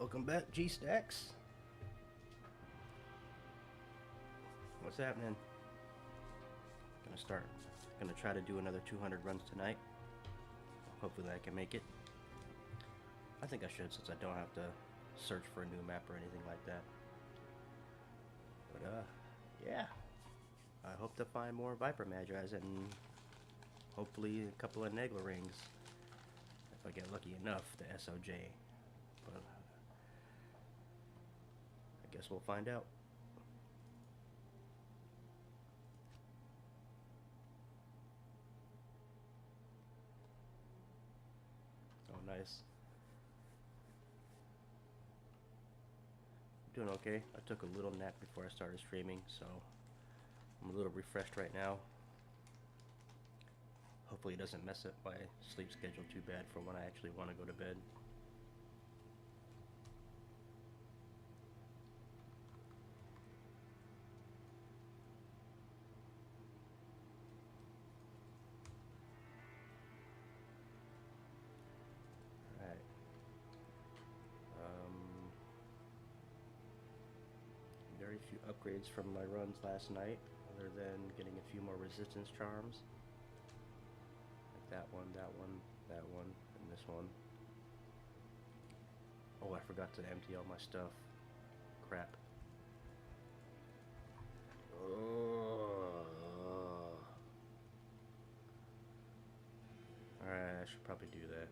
Welcome back, G-Stacks. What's happening? Gonna try to do another 200 runs tonight. Hopefully I can make it. I think I should, since I don't have to search for a new map or anything like that. But yeah. I hope to find more Vipermagi and hopefully a couple of Nagelrings if I get lucky enough to SOJ. But I guess we'll find out. Oh, nice. Doing okay. I took a little nap before I started streaming, so I'm a little refreshed right now. Hopefully it doesn't mess up my sleep schedule too bad for when I actually want to go to bed. Alright. Very few upgrades from my runs last night, other than getting a few more resistance charms. That one, and this one. Oh, I forgot to empty all my stuff. Crap. Alright, I should probably do that.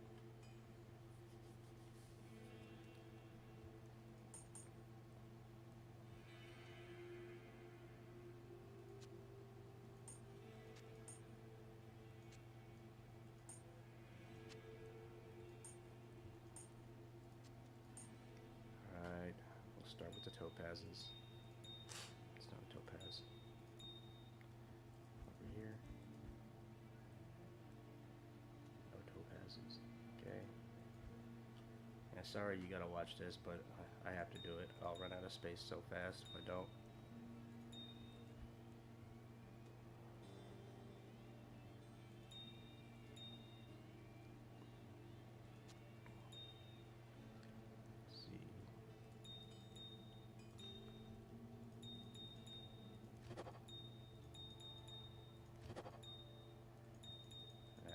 Start with the topazes. It's not a topaz. Over here. No topazes. Okay. Yeah, sorry you gotta watch this, but I have to do it. I'll run out of space so fast if I don't.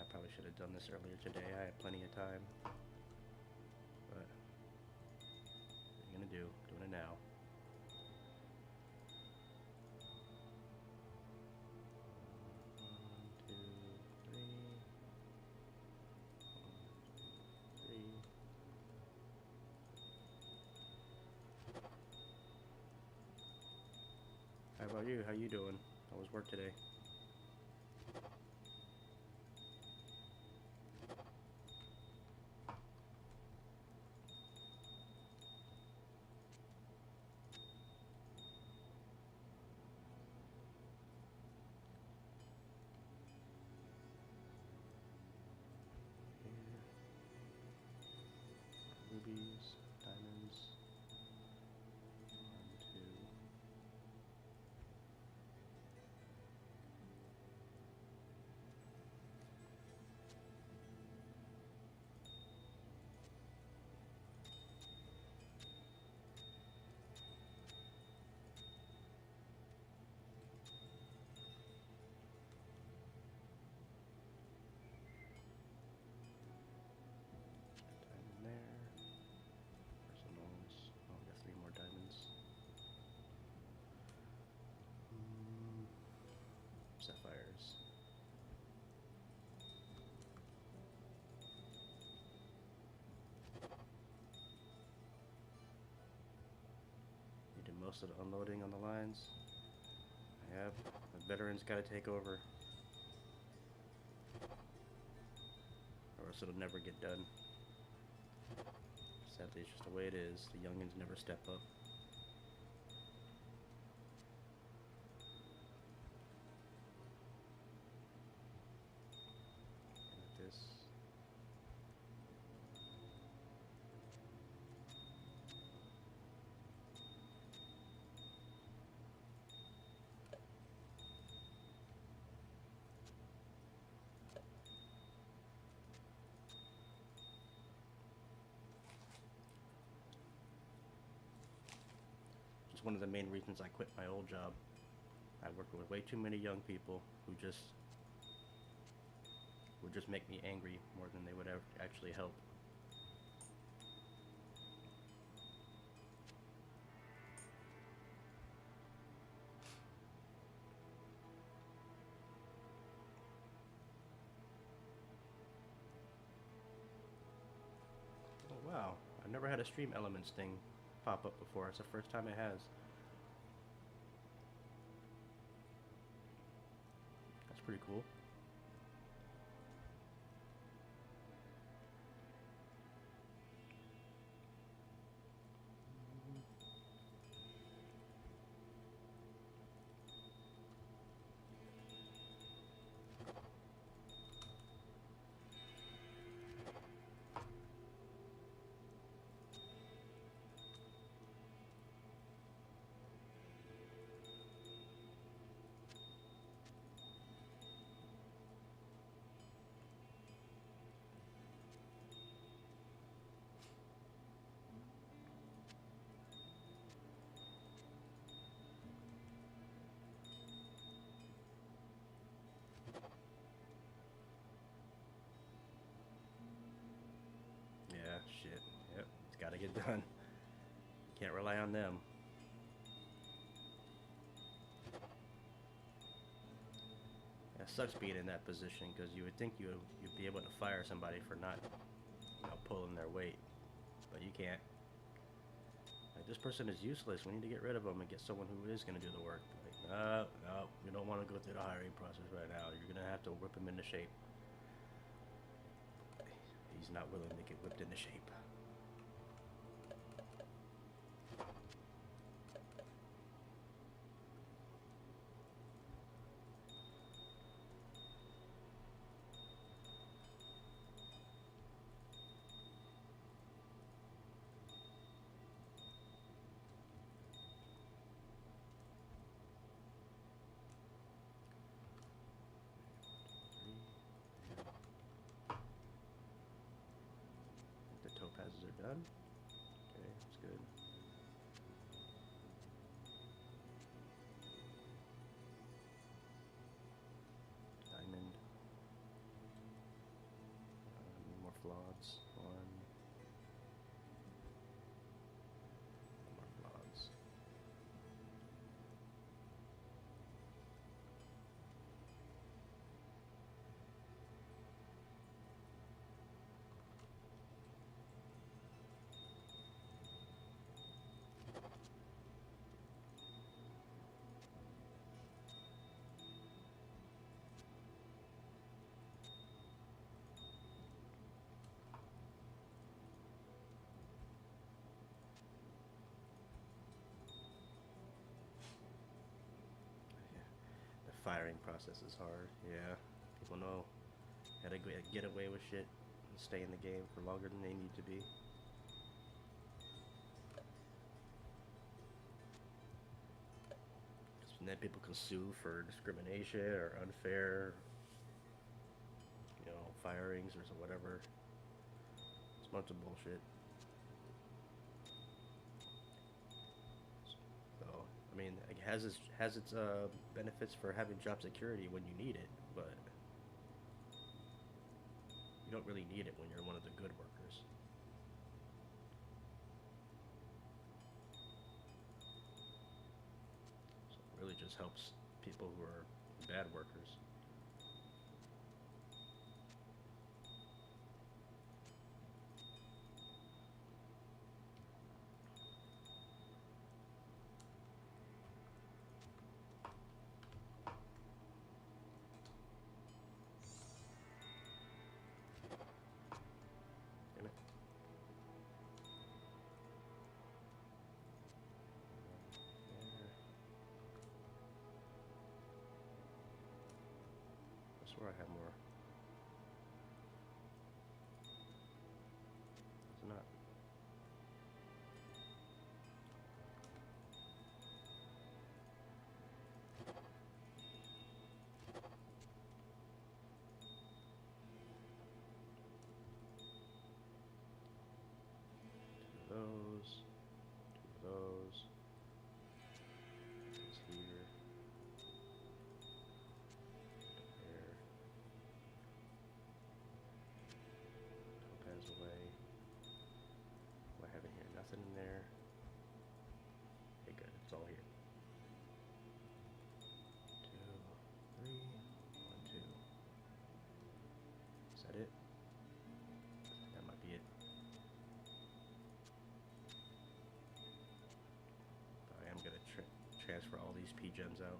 Probably should have done this earlier today. I had plenty of time. But what are you gonna do? Doing it now. One, two, three. How about you? How you doing? How was work today? Rubies, diamonds. 1, 2. Sapphires. You did most of the unloading on the lines. Yep, the veterans gotta take over. Or else it'll never get done. Sadly, it's just the way it is. The youngins never step up. That's one of the main reasons I quit my old job. I worked with way too many young people who would just make me angry more than they would ever actually help. Oh wow, I've never had a Stream Elements thing pop up before. It's the first time it has. That's pretty cool. Yeah, shit. Yep, it's gotta get done. Can't rely on them. It sucks being in that position because you would think you'd be able to fire somebody for not, pulling their weight, but you can't. Like, this person is useless. We need to get rid of them and get someone who is going to do the work. Like, no, we don't want to go through the hiring process right now. You're going to have to whip him into shape. He's not willing to get whipped into shape. Topazes are done. Okay, that's good. Diamond. Need more floods. One. More floods. Firing process is hard. Yeah, people know how to get away with shit and stay in the game for longer than they need to be. And then people can sue for discrimination or unfair, firings or whatever. It's a bunch of bullshit. So, I mean, it has its benefits for having job security when you need it, but you don't really need it when you're one of the good workers. So it really just helps people who are bad workers. Where I have more. It's not. Two of those. Two of those. gems out.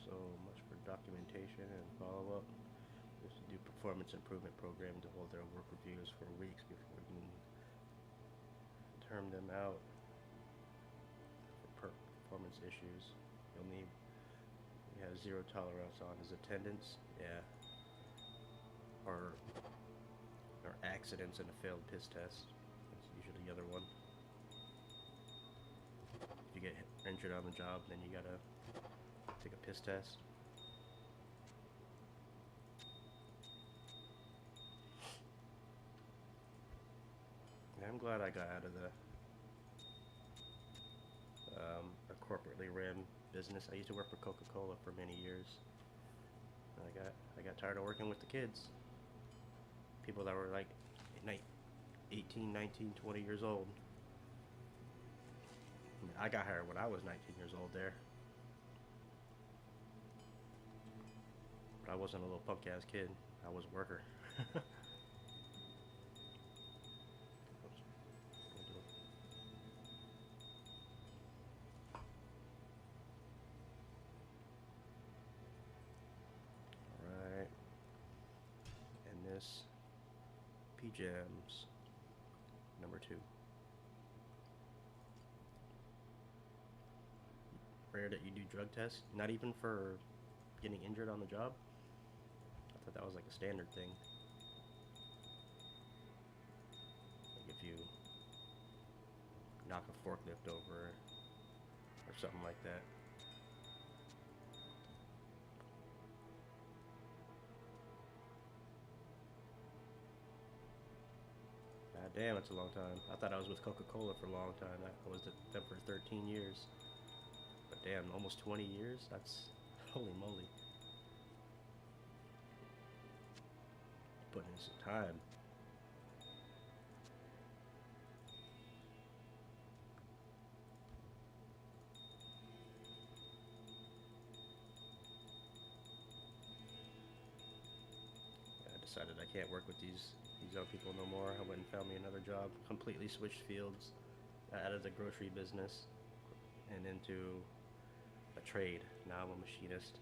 So much for documentation and follow-up. Just do performance improvement program to hold their work reviews for weeks before we can term them out for performance issues. You'll need, we have 0 tolerance on his attendance, yeah, or accidents and a failed piss test. That's usually the other one. If you get injured on the job, then you gotta take a piss test. I'm glad I got out of the a corporately ran business. I used to work for Coca-Cola for many years. I got tired of working with the kids. People that were like 18, 19, 20 years old. I mean, I got hired when I was 19 years old there. But I wasn't a little punk ass kid. I was a worker. Gems number 2. Rare that you do drug tests, not even for getting injured on the job. I thought that was like a standard thing. Like if you knock a forklift over or something like that. Damn, it's a long time. I thought I was with Coca-Cola for a long time. I was with them for 13 years. But damn, almost 20 years? That's... holy moly. Putting in some time. I decided I can't work with these young people no more. I went and found me another job. Completely switched fields out of the grocery business and into a trade. Now I'm a machinist.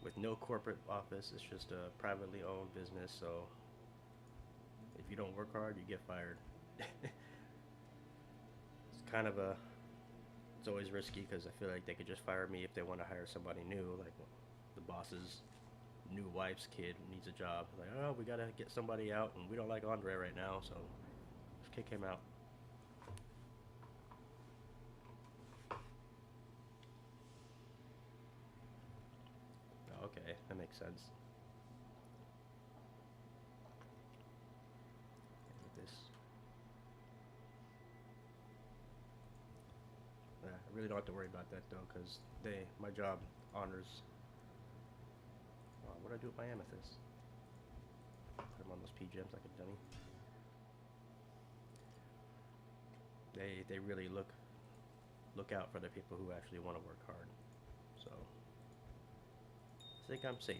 With no corporate office, it's just a privately owned business, so if you don't work hard, you get fired. It's kind of a... it's always risky because I feel like they could just fire me if they want to hire somebody new, like the boss's new wife's kid needs a job. Like, oh, we gotta get somebody out, and we don't like Andre right now, so let's kick him out. Oh, okay, that makes sense. This. I really don't have to worry about that though, because my job honors. What do I do with my amethyst? Put them on those P gems like a dummy. They really look out for the people who actually want to work hard. So I think I'm safe.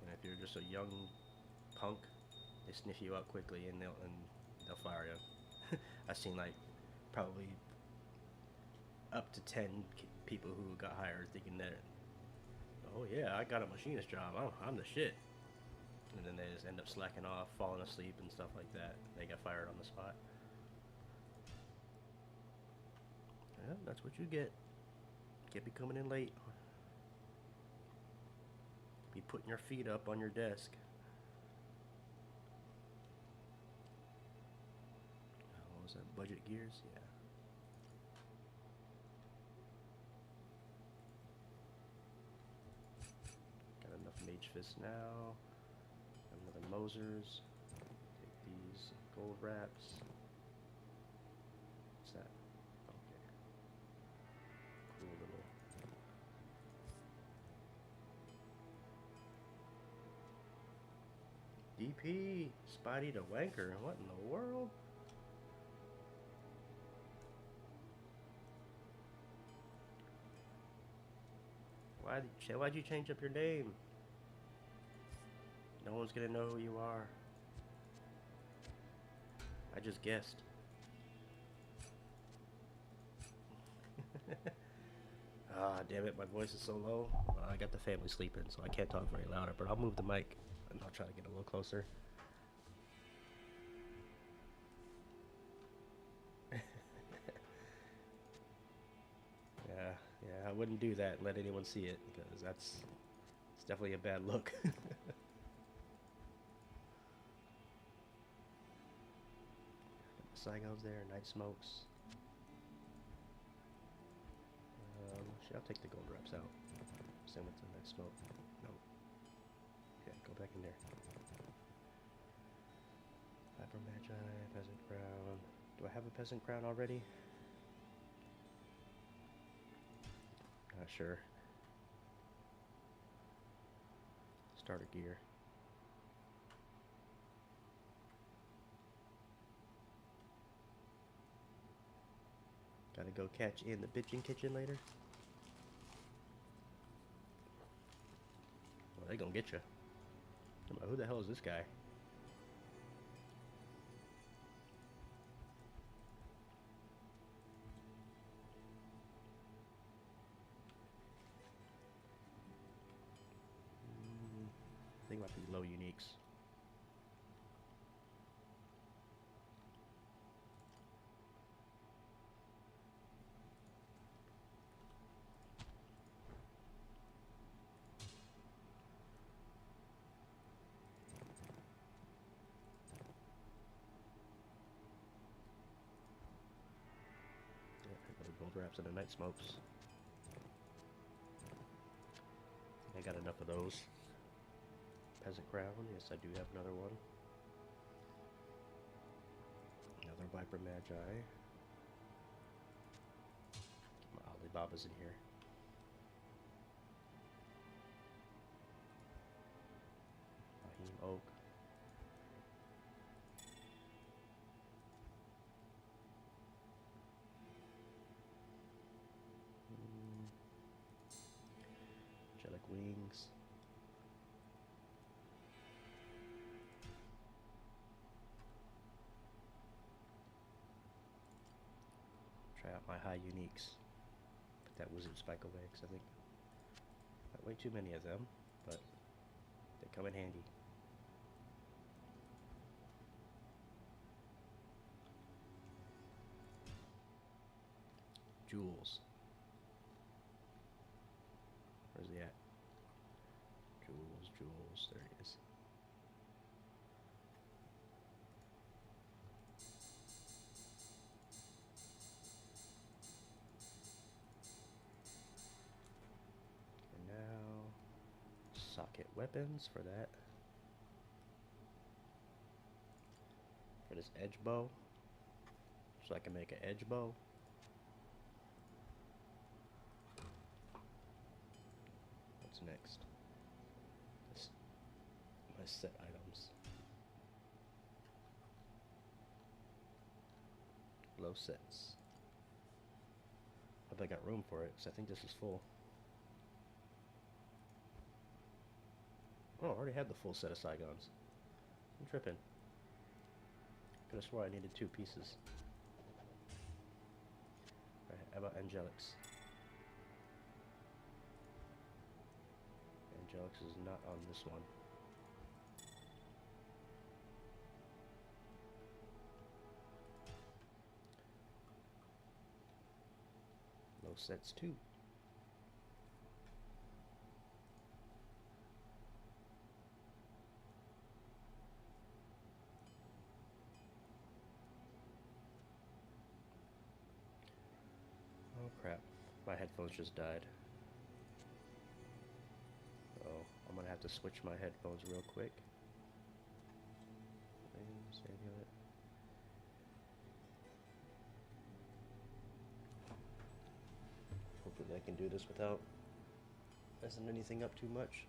And if you're just a young punk, they sniff you out quickly and they'll fire you. I've seen like probably up to 10 people who got hired thinking that, oh yeah, I got a machinist job, I'm the shit. And then they just end up slacking off, falling asleep and stuff like that. They got fired on the spot. Yeah, that's what you get. Can't be coming in late. Be putting your feet up on your desk. What was that? Budget gears? Yeah. Got enough mage fists now. Another Mosers. Take these gold wraps. What's that? Okay. Cool little. VP, Spidey the Wanker. What in the world? Why'd you change up your name? No one's gonna know who you are. I just guessed. Ah, damn it, my voice is so low. I got the family sleeping, so I can't talk very louder, but I'll move the mic and I'll try to get a little closer. Yeah, I wouldn't do that and let anyone see it, because it's definitely a bad look. Saigon's there, Night Smokes. Actually, I'll take the gold reps out. Send it to the Night Smoke. No. Yeah, go back in there. Vipermagi, Peasant Crown. Do I have a Peasant Crown already? Not sure. Starter gear. Gotta go catch in the bitchin' kitchen later. Well, they gonna get you. Who the hell is this guy? I think might be low uniques. Gold wraps and the Night Smokes. I got enough of those. Peasant Crown, yes I do have another one. Another Vipermagi. My Alibaba's in here. Mahim Oak. Angelic Wings. Try out my high uniques. Put that Wizard Spike away, because I think not way too many of them, but they come in handy. Jewels. Where's he at? Jewels, there he is. And now, socket weapons for that. For this edge bow. So I can make an edge bow. What's next? My set items. Low sets. Hope I got room for it, because I think this is full. Oh, I already had the full set of Saigons. I'm tripping. Could have swore I needed 2 pieces. Alright, how about Angelics? Angelics is not on this one. Low sets 2. Oh crap, my headphones just died. Oh, I'm gonna have to switch my headphones real quick. Amulet. Hopefully I can do this without messing anything up too much.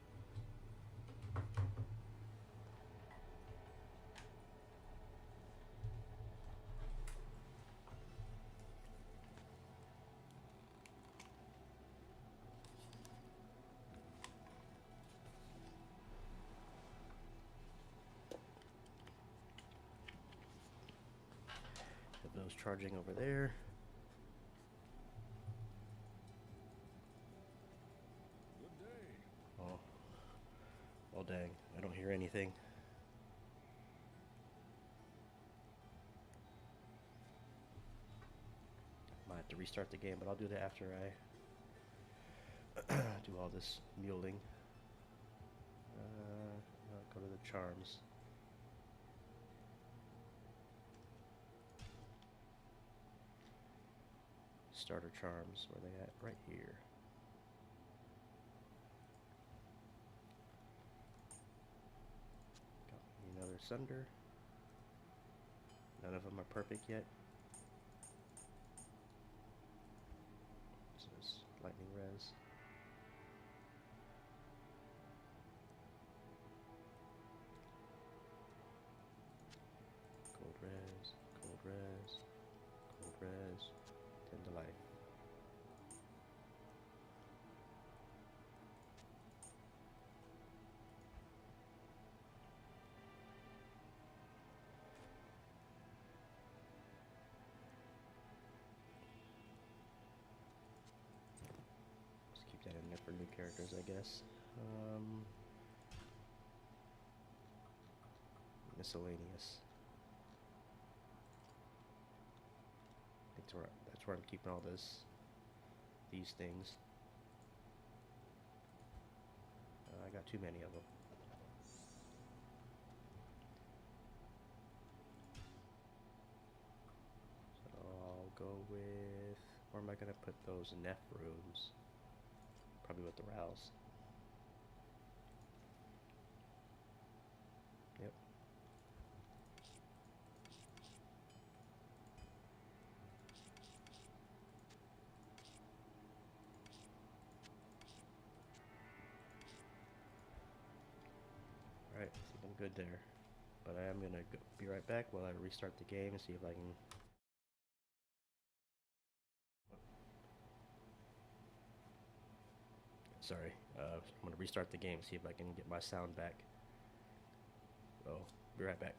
was charging over there. Good day. Oh. Well, dang. I don't hear anything. Might have to restart the game, but I'll do that after I do all this muling. I'll go to the charms. Starter charms, where they at? Right here. Got me another Sunder. None of them are perfect yet. This is lightning res. Cold res, cold res, cold res, 10 to life. Just keep that in there for new characters, I guess. Miscellaneous. That's where I'm keeping all these things. I got too many of them. So I'll go with, where am I gonna put those Neff rooms? Probably with the Rouse. Yep. Alright, I think I'm good there. But I am going to be right back while I restart the game and see if I can... Sorry, I'm going to restart the game and see if I can get my sound back. So, be right back.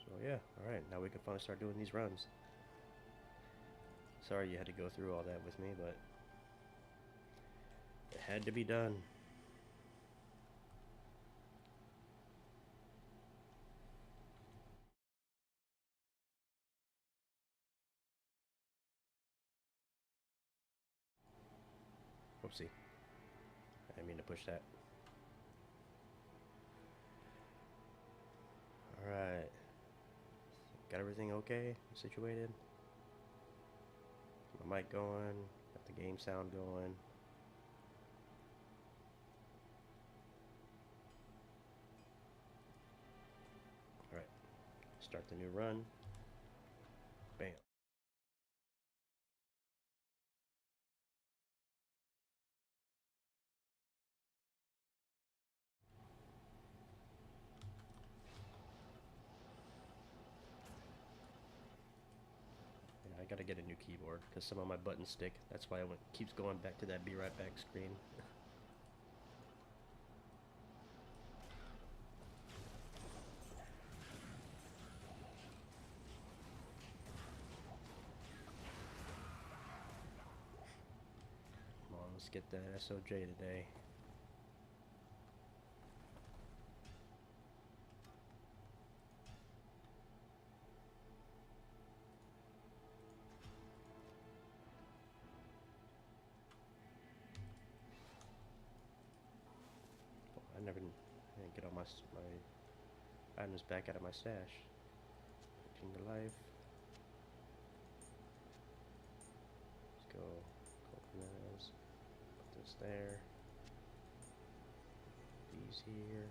So yeah, alright, now we can finally start doing these runs. Sorry you had to go through all that with me, but it had to be done. Oopsie. I didn't mean to push that. Alright. Got everything okay? Situated? My mic going. Got the game sound going. Alright. Start the new run. Bam. I gotta get a new keyboard because some of my buttons stick. That's why keeps going back to that be right back screen. Come on, let's get that SOJ today. I didn't get all my items back out of my stash. 15 to life. Let's go. Open those. Put this there. These here.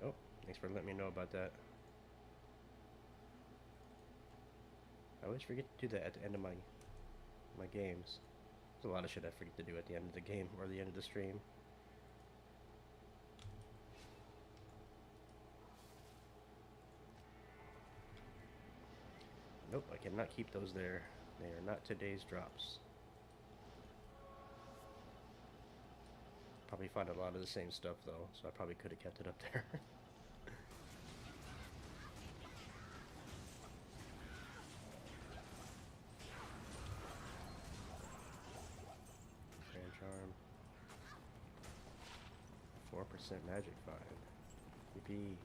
Oh, thanks for letting me know about that. I always forget to do that at the end of my games. There's a lot of shit I forget to do at the end of the game or the end of the stream. Nope, I cannot keep those there. They are not today's drops. Probably find a lot of the same stuff though, so I probably could have kept it up there. Grand Charm. 4% magic find. Yippee.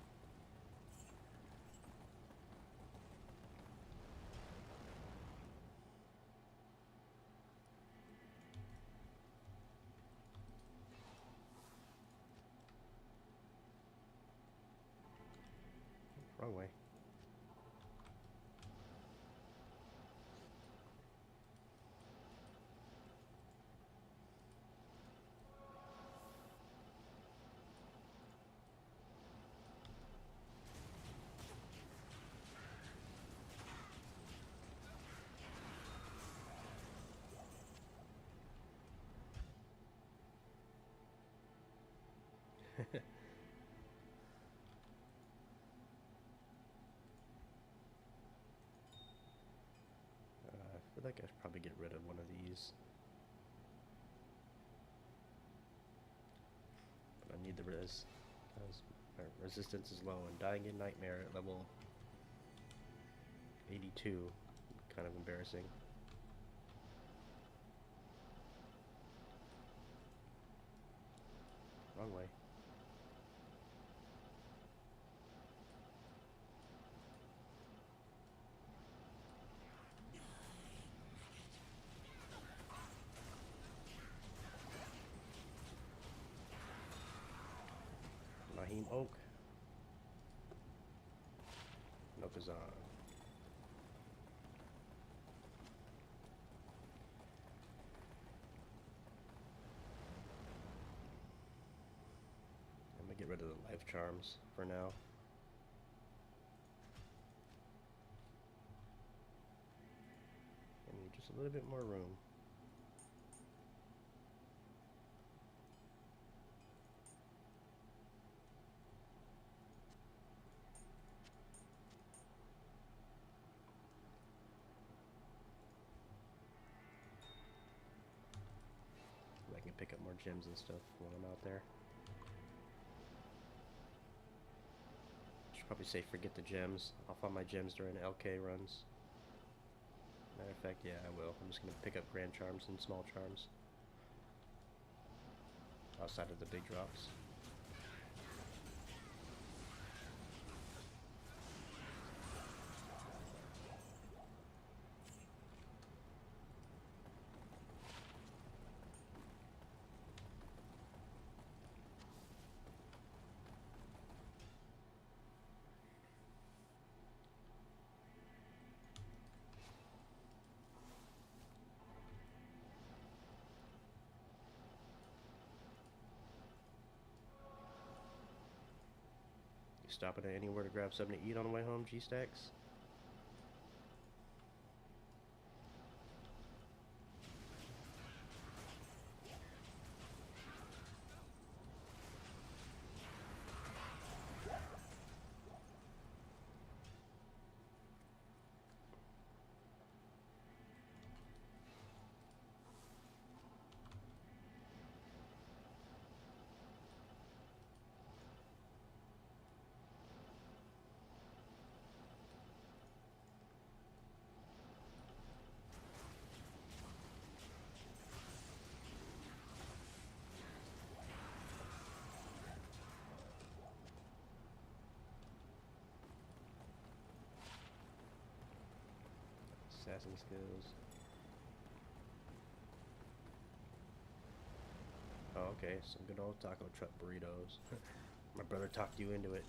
Wrong way. I feel like I should probably get rid of one of these. But I need the res. Because my resistance is low and dying in Nightmare at level 82. Kind of embarrassing. Wrong way. Mahim Oak. Nokazan. I'm gonna get rid of the life charms for now. I need just a little bit more room. I can pick up more gems and stuff while I'm out there. Should probably say forget the gems. I'll find my gems during LK runs. Matter of fact, yeah, I will. I'm just gonna pick up grand charms and small charms outside of the big drops. stopping at anywhere to grab something to eat on the way home, G-Stacks? Assassin skills. Oh, okay, some good old taco truck burritos. My brother talked you into it.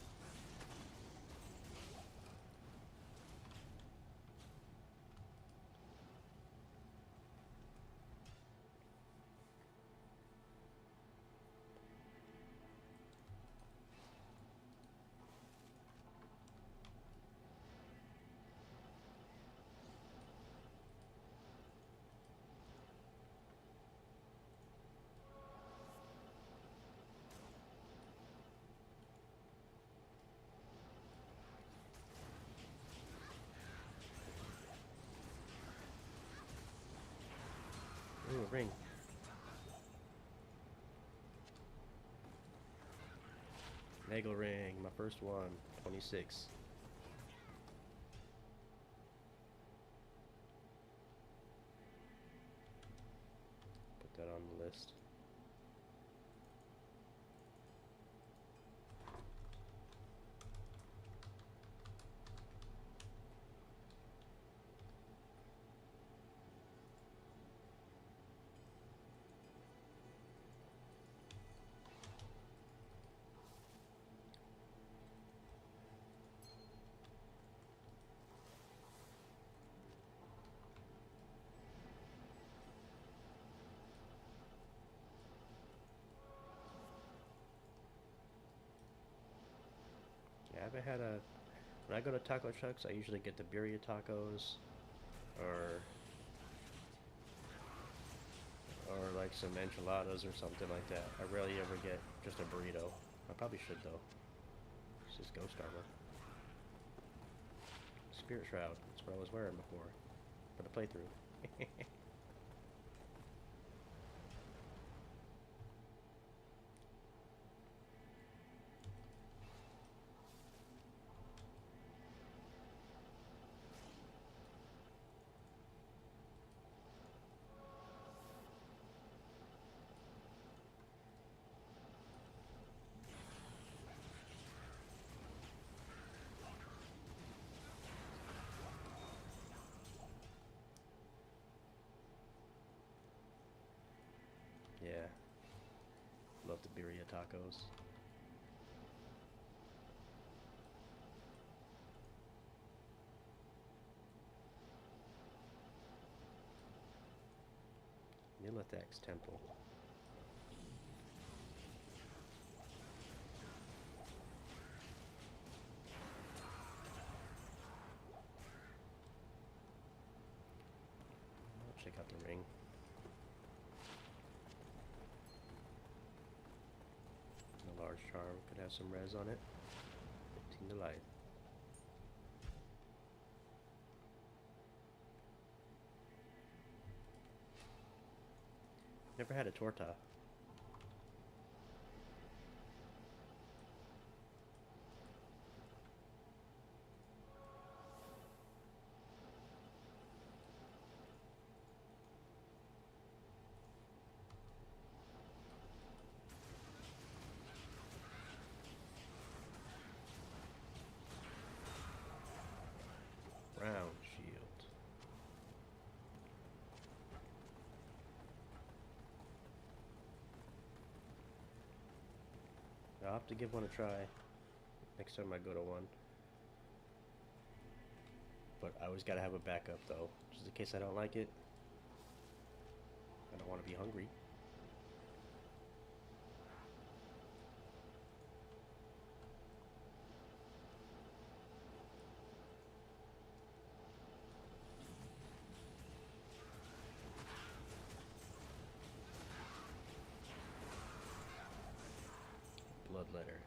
Ooh, a ring. Nagelring, my first one. 26. Put that on the list. Yeah, I haven't had a... When I go to taco trucks, I usually get the birria tacos, or like some enchiladas or something like that. I rarely ever get just a burrito. I probably should though. It's just Ghost Armor. Spirit Shroud. That's what I was wearing before. For the playthrough. Yeah. Love the birria tacos. Nilithax Temple. I'll check out the ring. A large charm could have some res on it. 15 to life. Never had a torta. Round shield. I'll have to give one a try next time I go to one. But I always gotta have a backup though, just in case I don't like it. I don't want to be hungry. letter.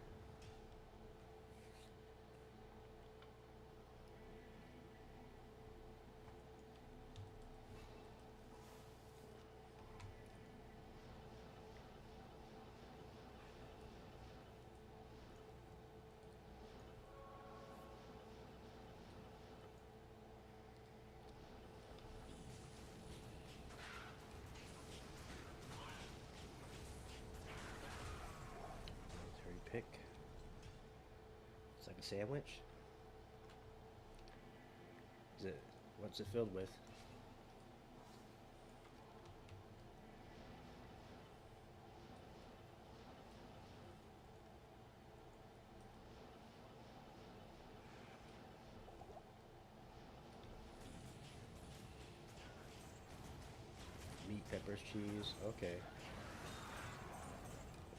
Pick. It's like a sandwich. Is it? What's it filled with? Meat, peppers, cheese. Okay.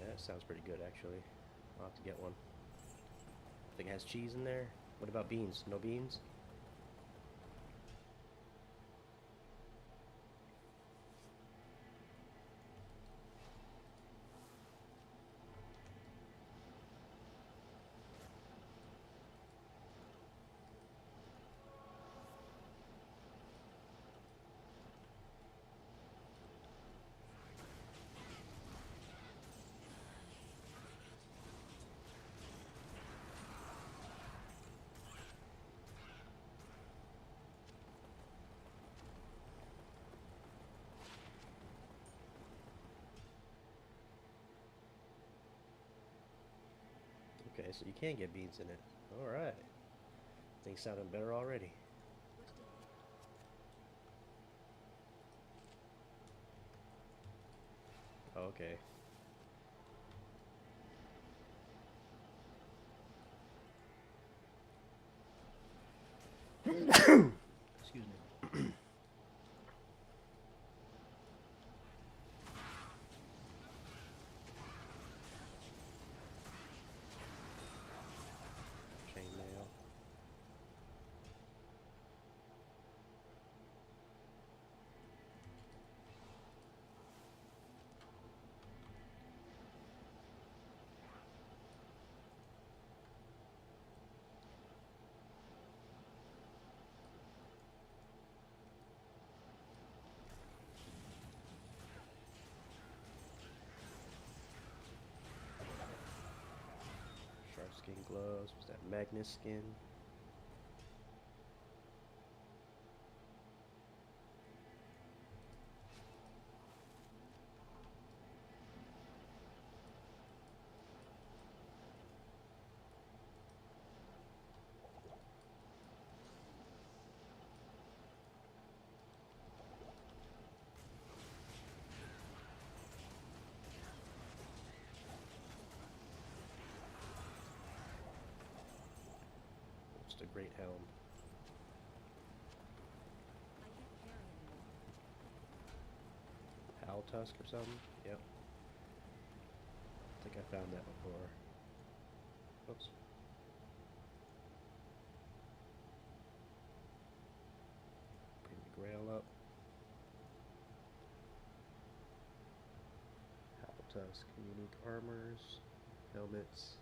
That sounds pretty good, actually. I'll have to get one. I think it has cheese in there. What about beans? No beans? Okay, so you can get beans in it. Alright. Things sounding better already. Okay. Excuse me. Chainmail. Shark skin gloves. Was that Magnus skin? What's the Great Helm? Owl tusk or something? Yep. I think I found that before. Oops. Bring the grail up. Owl tusk, unique armors, helmets.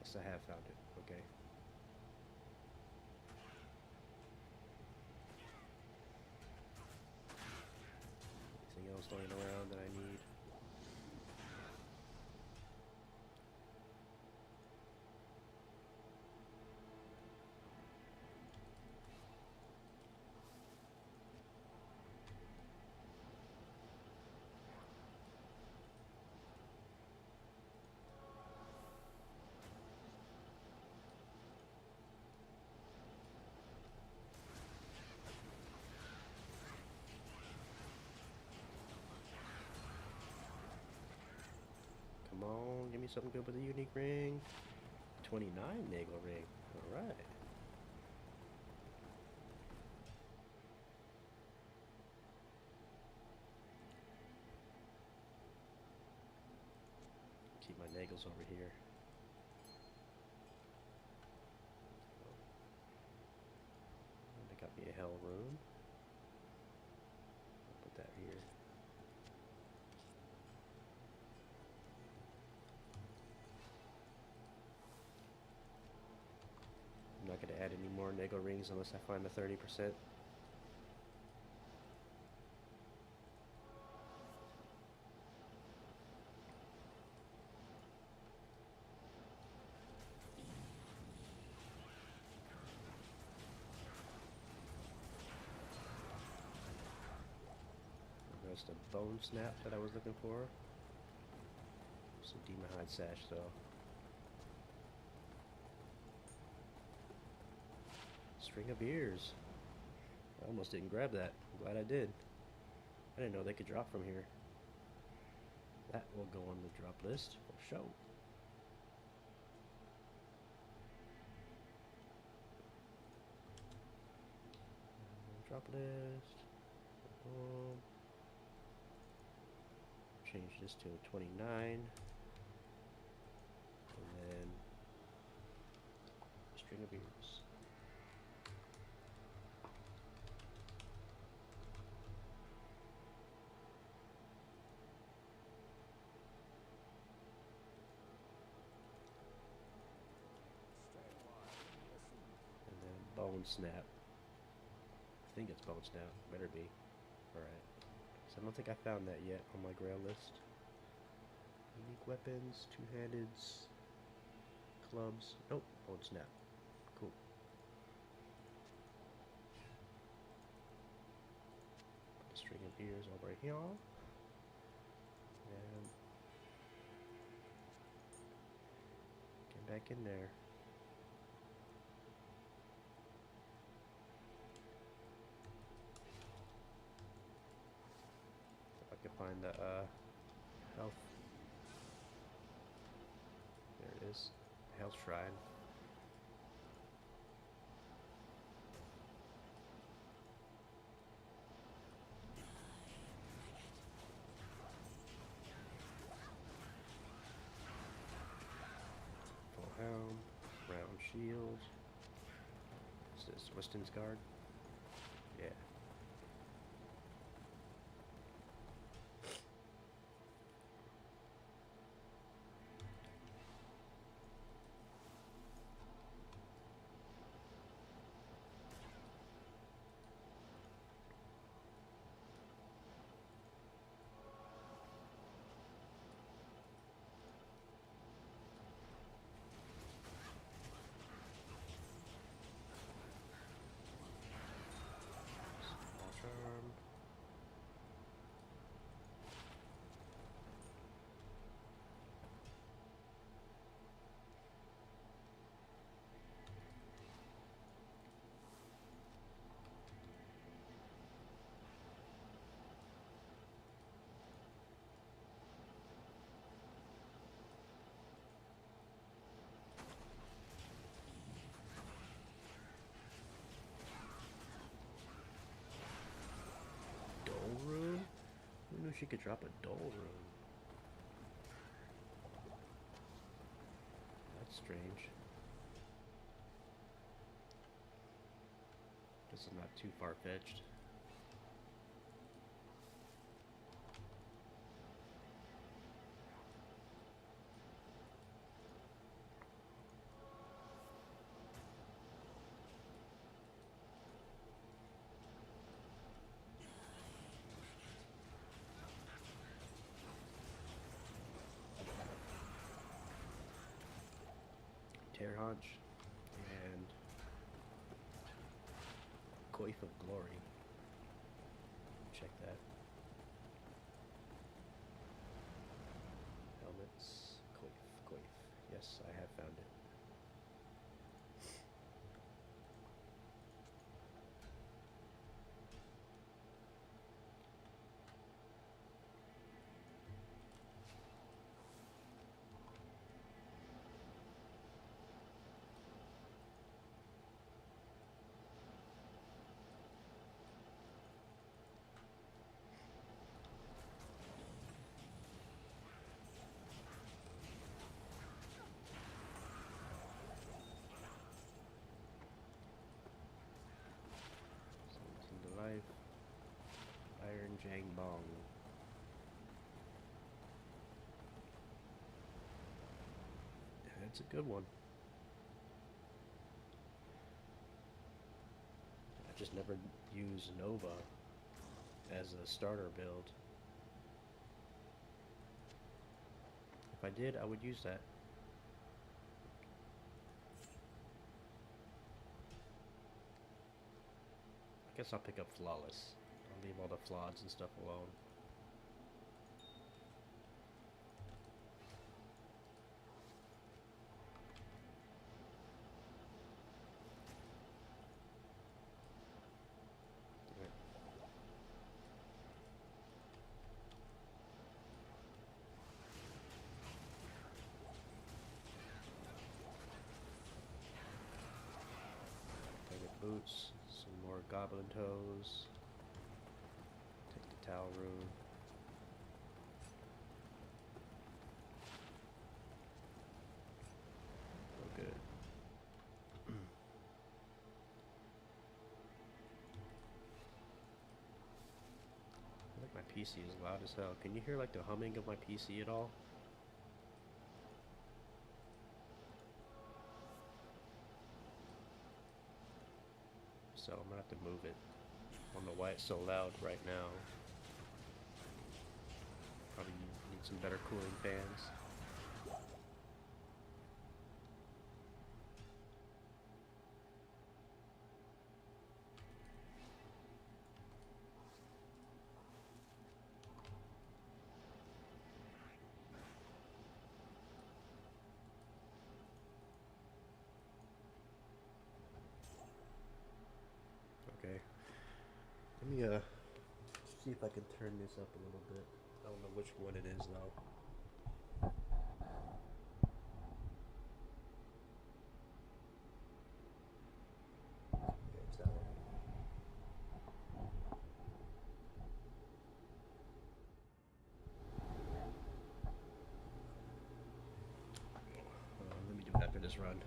Yes, I have found it. Okay. Anything else laying around that I need? Come on, give me something good with a unique ring. 29 Nagelring. Alright. Keep my Nagels over here. And they got me a Hell Rune. I'll put that here. more Nagelrings unless I find the 30%. There's the bone snap that I was looking for. Some demon hide sash though. String of ears. I almost didn't grab that. I'm glad I did. I didn't know they could drop from here. That will go on the drop list for sure. Drop list. Change this to a 29. And then string of ears. And then bone snap. I think it's bone snap. Better be. Alright. So I don't think I found that yet on my grail list. Unique weapons, two-handeds, clubs. Nope, bone snap. Cool. Put the string of ears over here. And get back in there. If I can find the health. There it is. Health shrine. Full helm. Round shield. What's this? Weston's guard? Yeah. Charm. Dole rune? Who knew she could drop a dole rune? That's strange. This is not too far-fetched. Tear Haunch and Coif of Glory. Check that. Helmets, Coif. Yes, I have found it. Life. Iron Jang Bong. That's a good one. just never used Nova as a starter build. If I did, I would use that. I guess I'll pick up Flawless. I'll leave all the floods and stuff alone. Boots, some more goblin toes, take the Tal rune. Oh, good. I think my PC is loud as hell. Can you hear like the humming of my PC at all? So I'm gonna have to move it. I don't know why it's so loud right now. Probably need some better cooling fans. Okay. Let me see if I can turn this up a little bit. I don't know which one it is though. Yeah, it's that one. Let me do it after this run.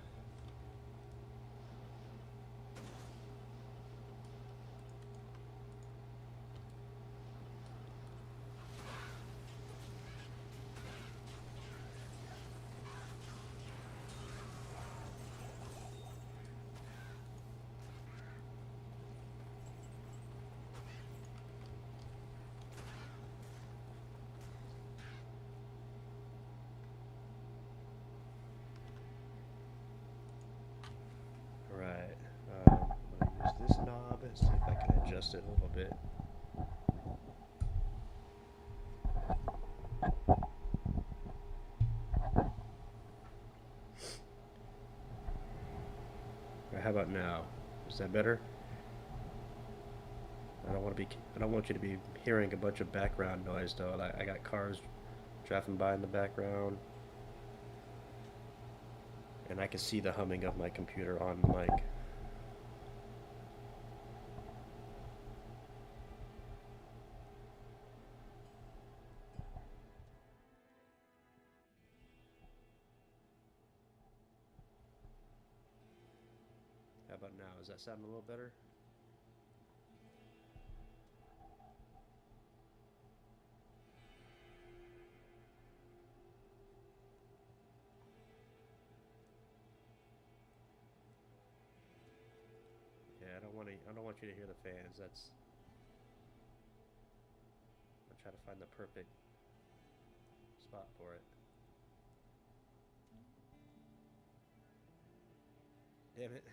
Alright, I'm gonna use this knob and see if I can adjust it a little bit. How about now? Is that better? I don't want you to be hearing a bunch of background noise though. I got cars driving by in the background. And I can see the humming of my computer on the mic. How about now? Does that sound a little better? Yeah, I don't want you to hear the fans. I'm trying to find the perfect spot for it. Damn it.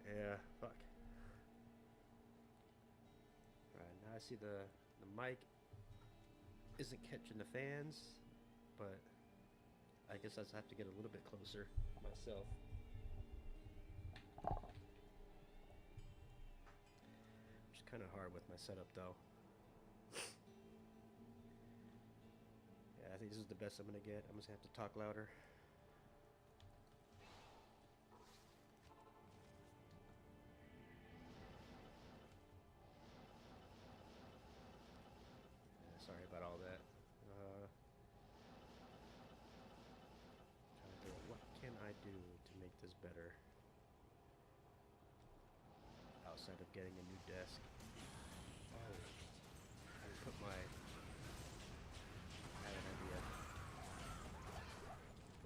Yeah, fuck. Alright, now I see the mic isn't catching the fans, but I guess I just have to get a little bit closer myself. Which is kind of hard with my setup though. Yeah, I think this is the best I'm gonna get. I'm just gonna have to talk louder. Sorry about all that. Trying to do it. What can I do to make this better? Outside of getting a new desk. Oh, I put my. I had an idea.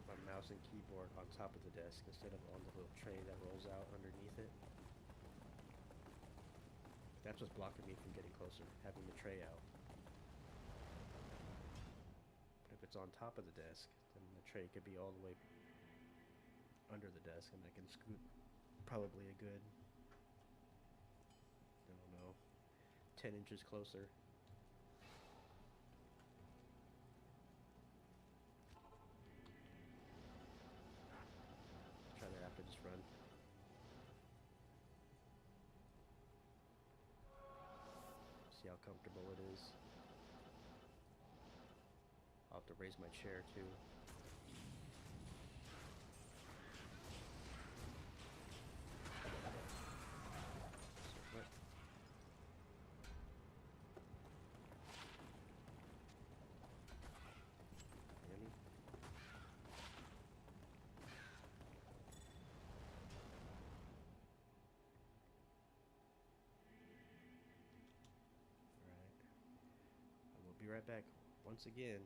Put my mouse and keyboard on top of the desk instead of on the little tray that rolls out underneath it. That's what's blocking me from getting closer, having the tray out. But if it's on top of the desk, then the tray could be all the way under the desk, and I can scoot probably a good, I don't know, 10 inches closer. Try that after this run. See how comfortable it is. I'll have to raise my chair too. Be right back once again.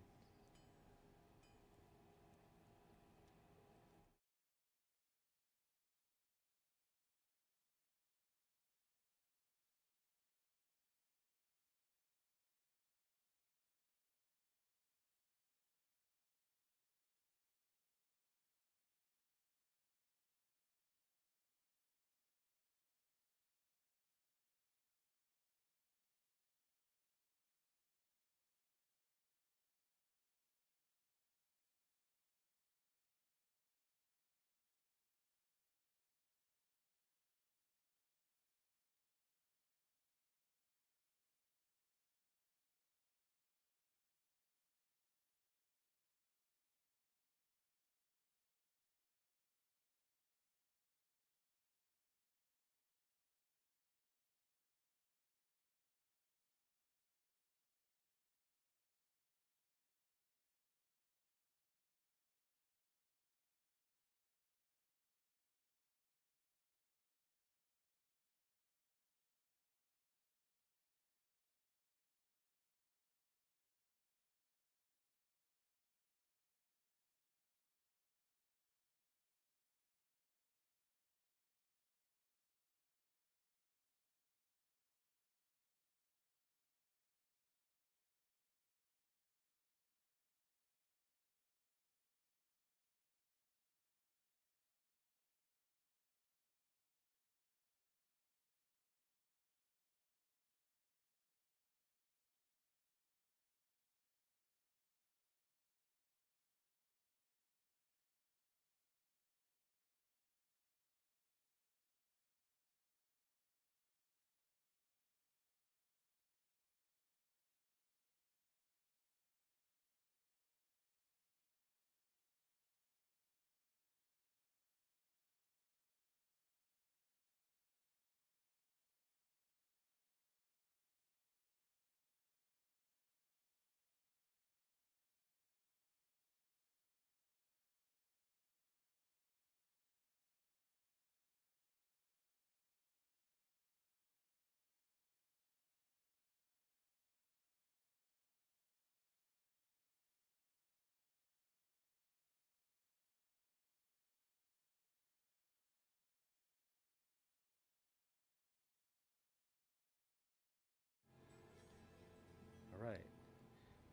Alright,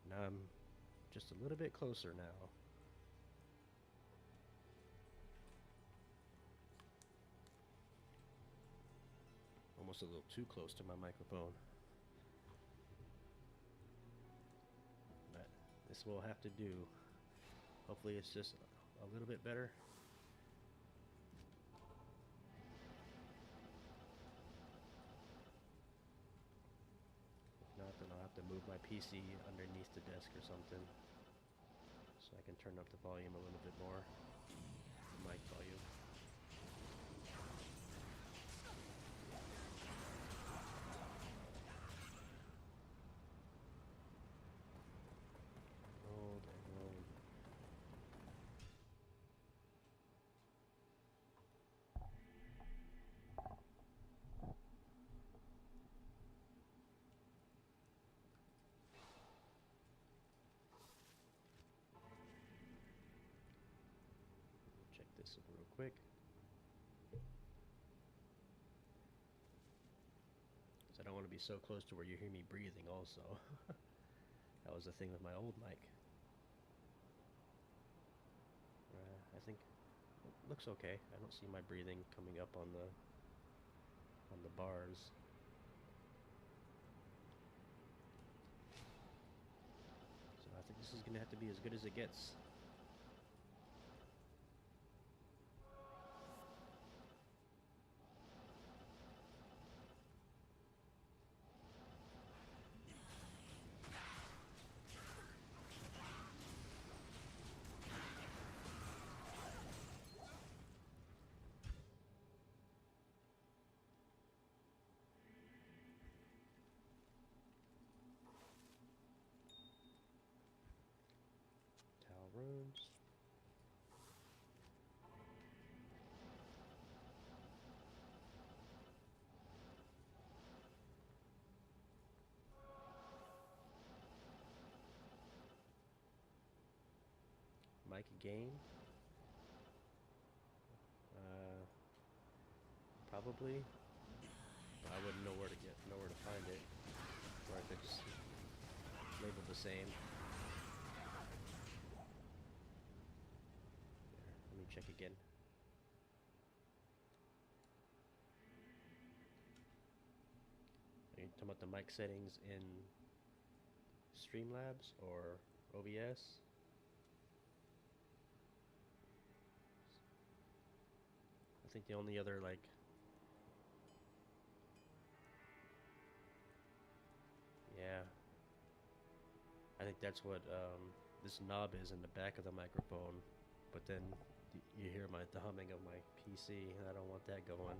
now I'm just a little bit closer now. Almost a little too close to my microphone. But this will have to do. Hopefully it's just a little bit better. If not, then I'll have to move my PC underneath the desk or something, so I can turn up the volume a little bit more, the mic volume. Rolled and rolled. Check this real quick. So I don't want want to be so close to where you hear me breathing also. That was the thing with my old mic. I think it looks okay. I don't see my breathing coming up on the bars. So I think this is gonna have to be as good as it gets. Tal runes. Mic game. Probably. But I wouldn't know where to find it. Or if it's labeled the same. Let me check again. Are you talking about the mic settings in Streamlabs or OBS? I think the only other, like, yeah, I think that's what this knob is in the back of the microphone, but then you hear the humming of my PC, and I don't want that going.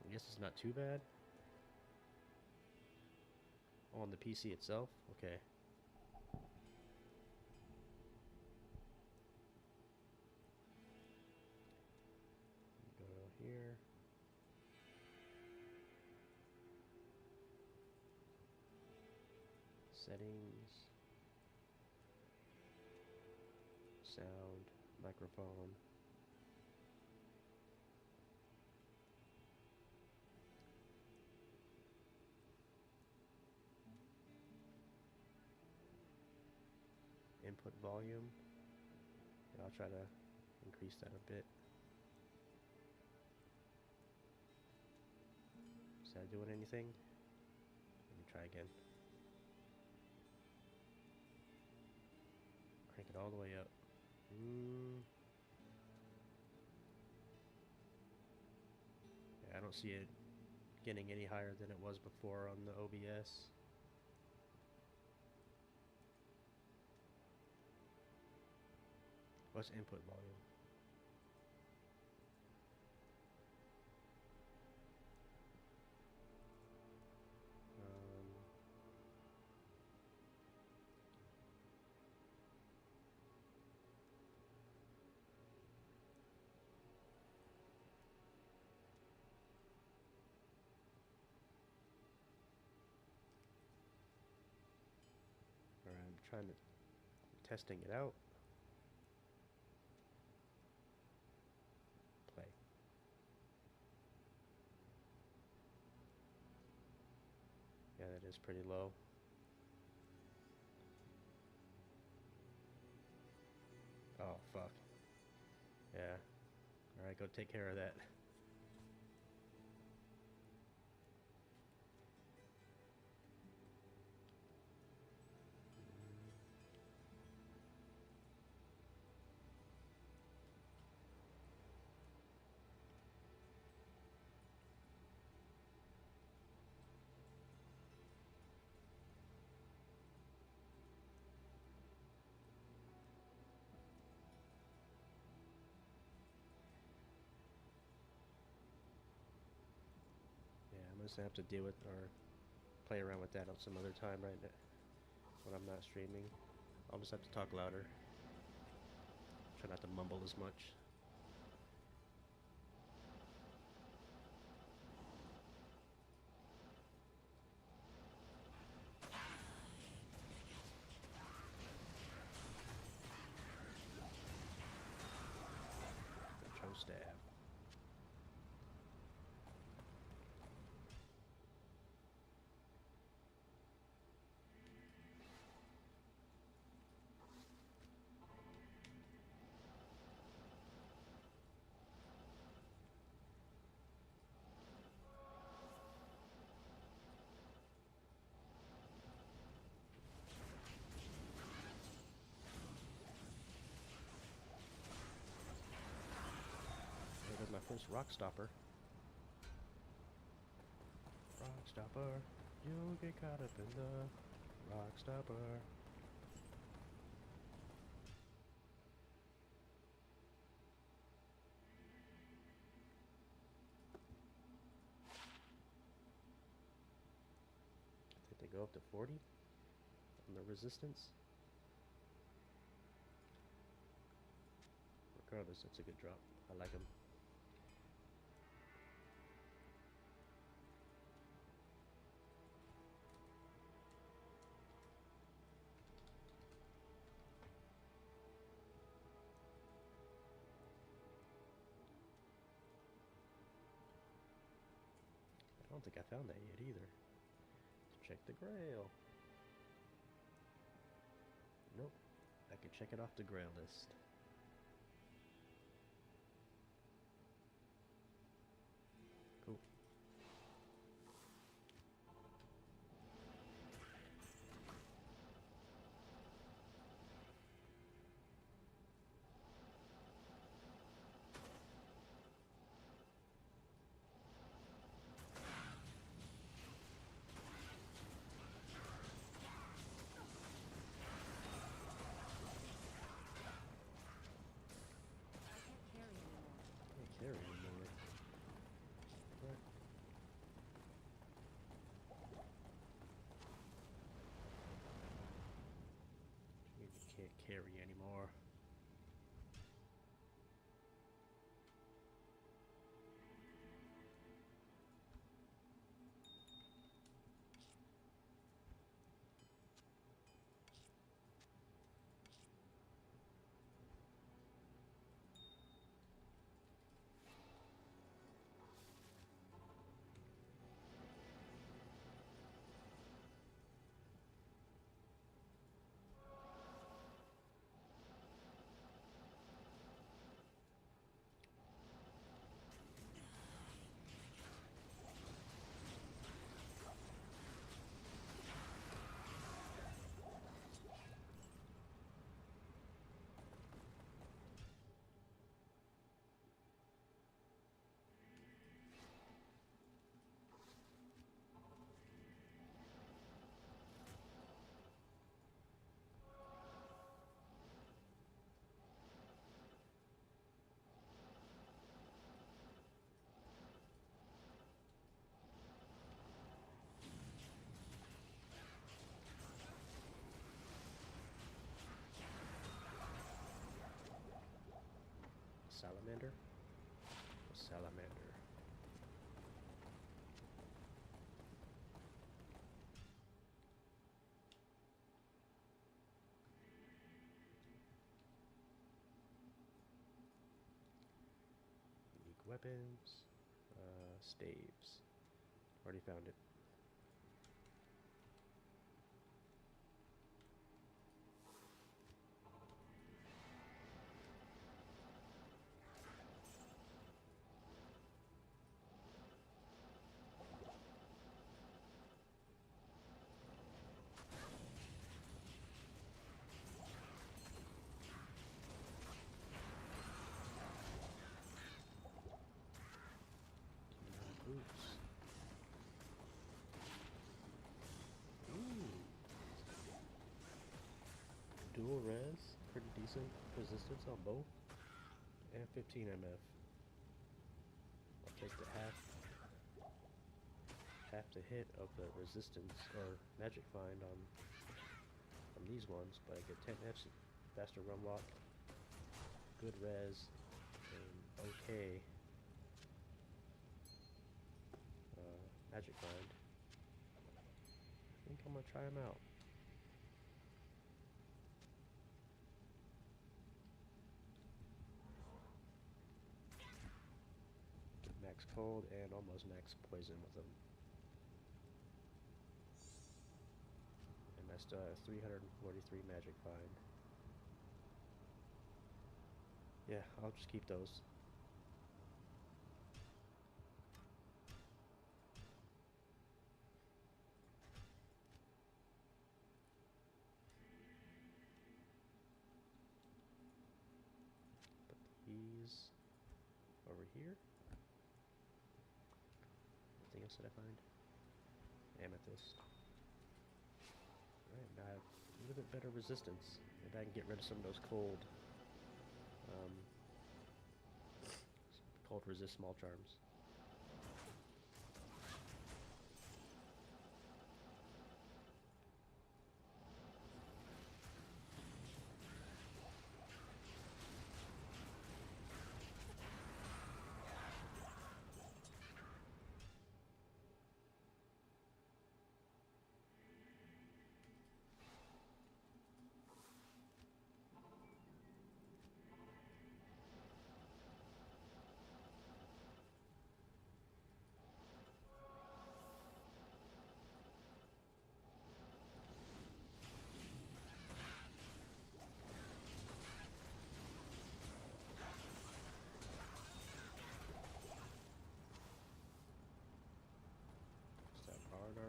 I guess it's not too bad. Oh, on the PC itself? Okay. Go here. Settings. Sound. Microphone. Input volume. Yeah, I'll try to increase that a bit. Is that doing anything? Let me try again. Crank it all the way up. Yeah, I don't see it getting any higher than it was before on the OBS. What's input volume? Alright, I'm testing it out. Play. Yeah, that is pretty low. Oh, fuck. Yeah. Alright, go take care of that. I'm just gonna have to deal with or play around with that on some other time right now when I'm not streaming. I'll just have to talk louder. Try not to mumble as much. stab. There goes my first rock stopper. Rock stopper, you'll get caught up in the rock stopper. I think they go up to 40 on the resistance. Regardless, it's a good drop. I like them. I don't think I found that yet either. Let's check the grail. Nope. I can check it off the grail list. Cool. Carry anymore. What? You can't carry anymore. Salamander? Salamander. Unique weapons. Staves. Already found it. Oops. Ooh. Dual res, pretty decent resistance on both, and 15 MF. I'll take the half the hit of the resistance or magic find on these ones, but I get 10 Fs faster run walk, good res, and okay magic find. I think I'm gonna try them out. cold and almost max poison with them. And I still have 343 magic find. Yeah, I'll just keep those. Put these over here. Anything else that I find? Amethyst. Alright, now I have a little bit better resistance. Maybe I can get rid of some of those cold resist small charms.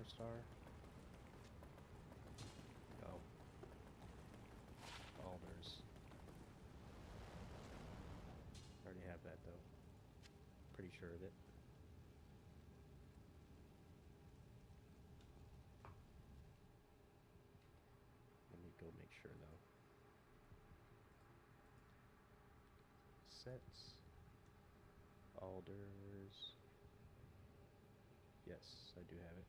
Star? No. Alders. Already have that though. Pretty sure of it. Let me go make sure though. Sets. Alders. Yes, I do have it.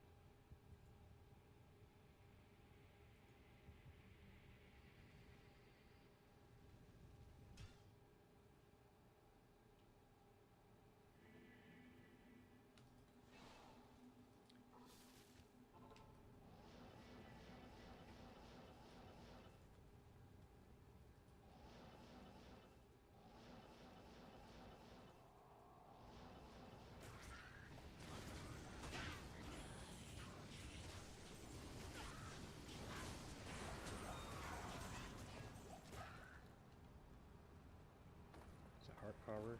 Heart carver.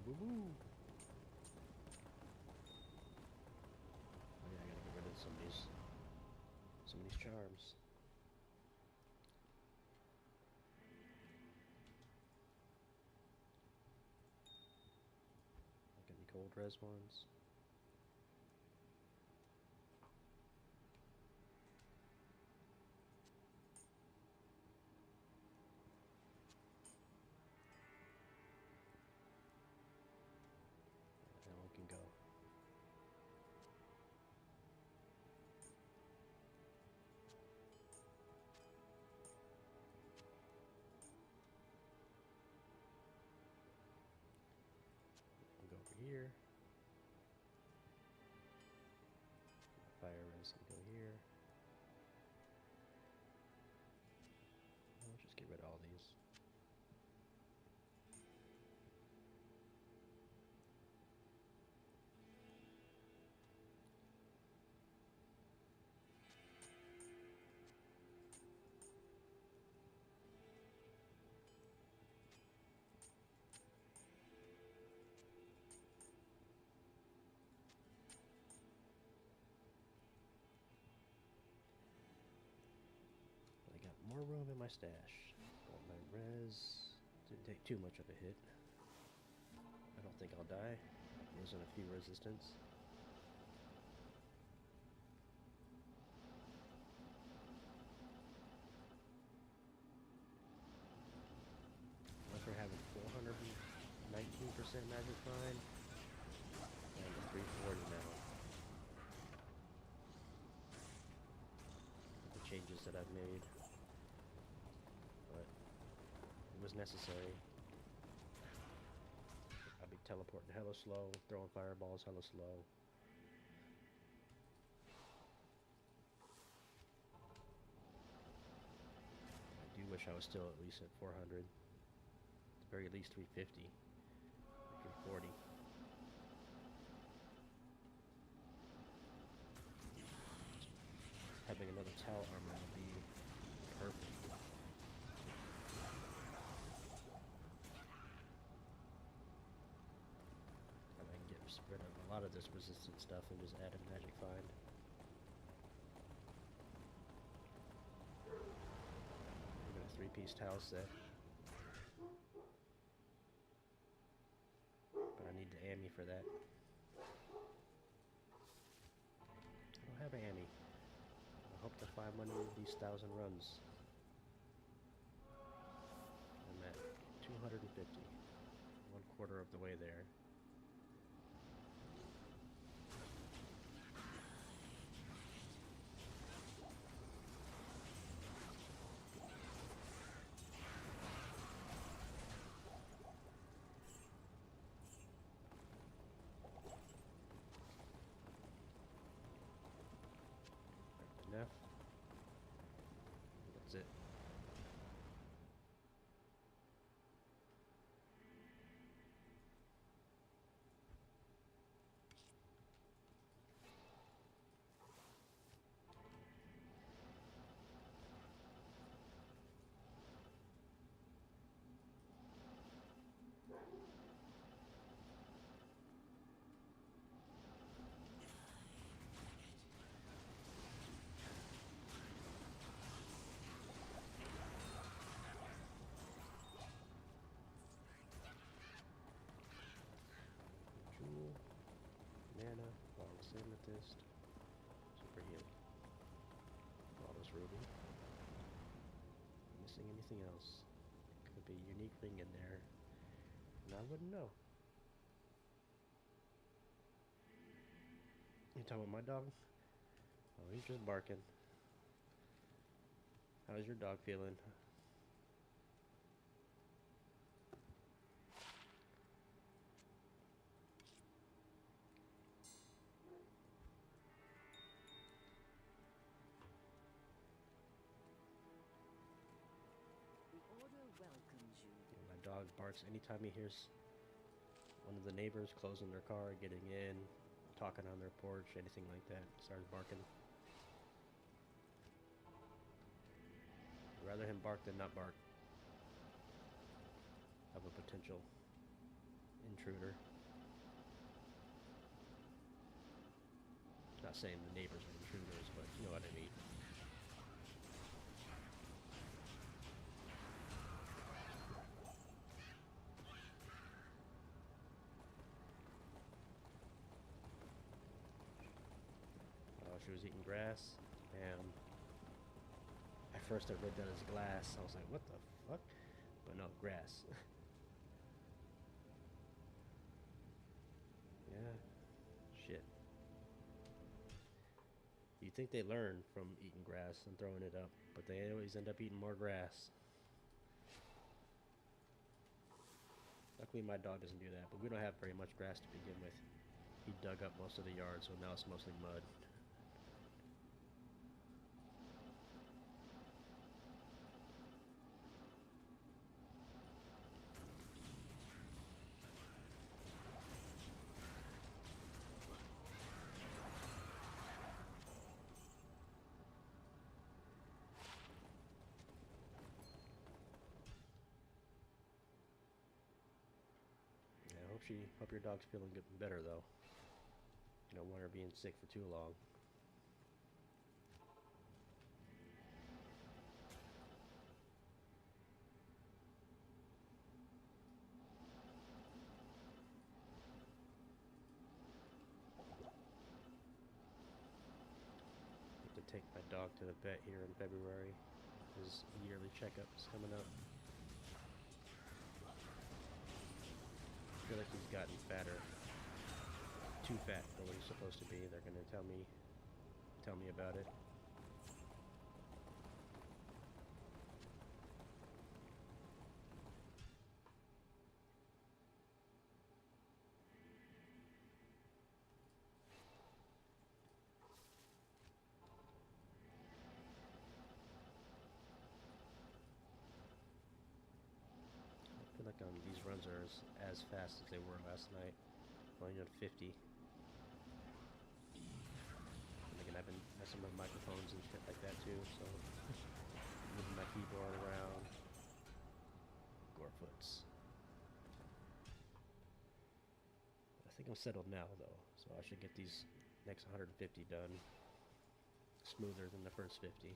boo boo. Oh yeah, I gotta get rid of some of these charms. Like any cold res ones. That one can go. Go over here. Fire res can go here. I'll just get rid of all these. I got more room in my stash. Got my res. Didn't take too much of a hit. I don't think I'll die. Losing a few resistance. After having 419% magic find, and to 340 now. The changes that I've made, but it was necessary. I'll be teleporting hella slow, throwing fireballs hella slow. I do wish I was still at least at 400. At the very least 350. 340. Having another Tal armor would be perfect. And I can get rid of a lot of this resistant stuff and just add a magic find. I got a 3-piece Tal set. But I need the Ami for that. I don't have an Ami. I hope to find one of these 1,000 runs. I'm at 250. 1/4 of the way there. Enough. That's it. Jewel, mana, flawless amethyst, super heal, flawless ruby. Missing anything else? Could be a unique ring in there, and I wouldn't know. You talking about my dog? Oh, he's just barking. How's your dog feeling? The order welcomes you. My dog barks anytime he hears one of the neighbors closing their car, getting in, talking on their porch, anything like that. Starts barking. I'd rather him bark than not bark. Of a potential intruder. Not saying the neighbors are intruders, but you know what I mean. She was eating grass, and at first I read that as glass. I was like, what the fuck? But no, grass. Yeah, shit. You think they learn from eating grass and throwing it up, but they always end up eating more grass. Luckily my dog doesn't do that, but we don't have very much grass to begin with. He dug up most of the yard, so now it's mostly mud. Hope your dog's feeling good, better though. You don't want her being sick for too long. Have to take my dog to the vet here in February. His yearly checkup is coming up. I feel like he's gotten fatter. Too fat for what he's supposed to be. They're gonna tell me about it. I feel like these runs are as fast as they were last night. Only on 50. And again, I've been messing with microphones and shit like that too, so moving my keyboard around. Gorefoots. I think I'm settled now though, so I should get these next 150 done smoother than the first 50.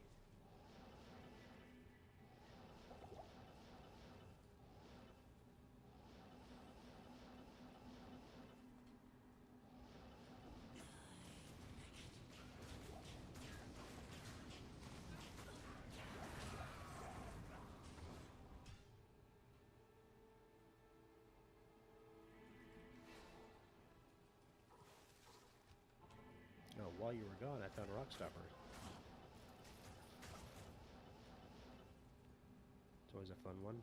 Oh, while you were gone, I found a rock stopper. It's always a fun one.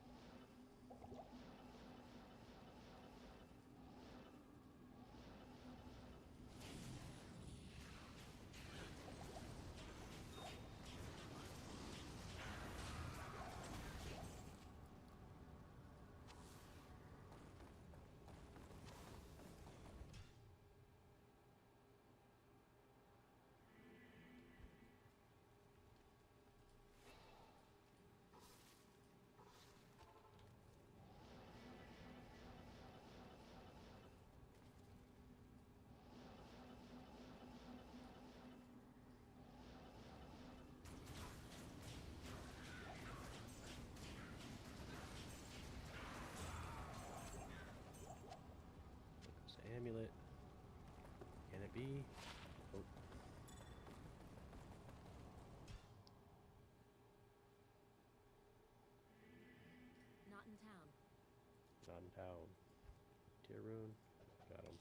Amulet. Can it be? Oh. Not in town. Not in town. Tier rune. Got him.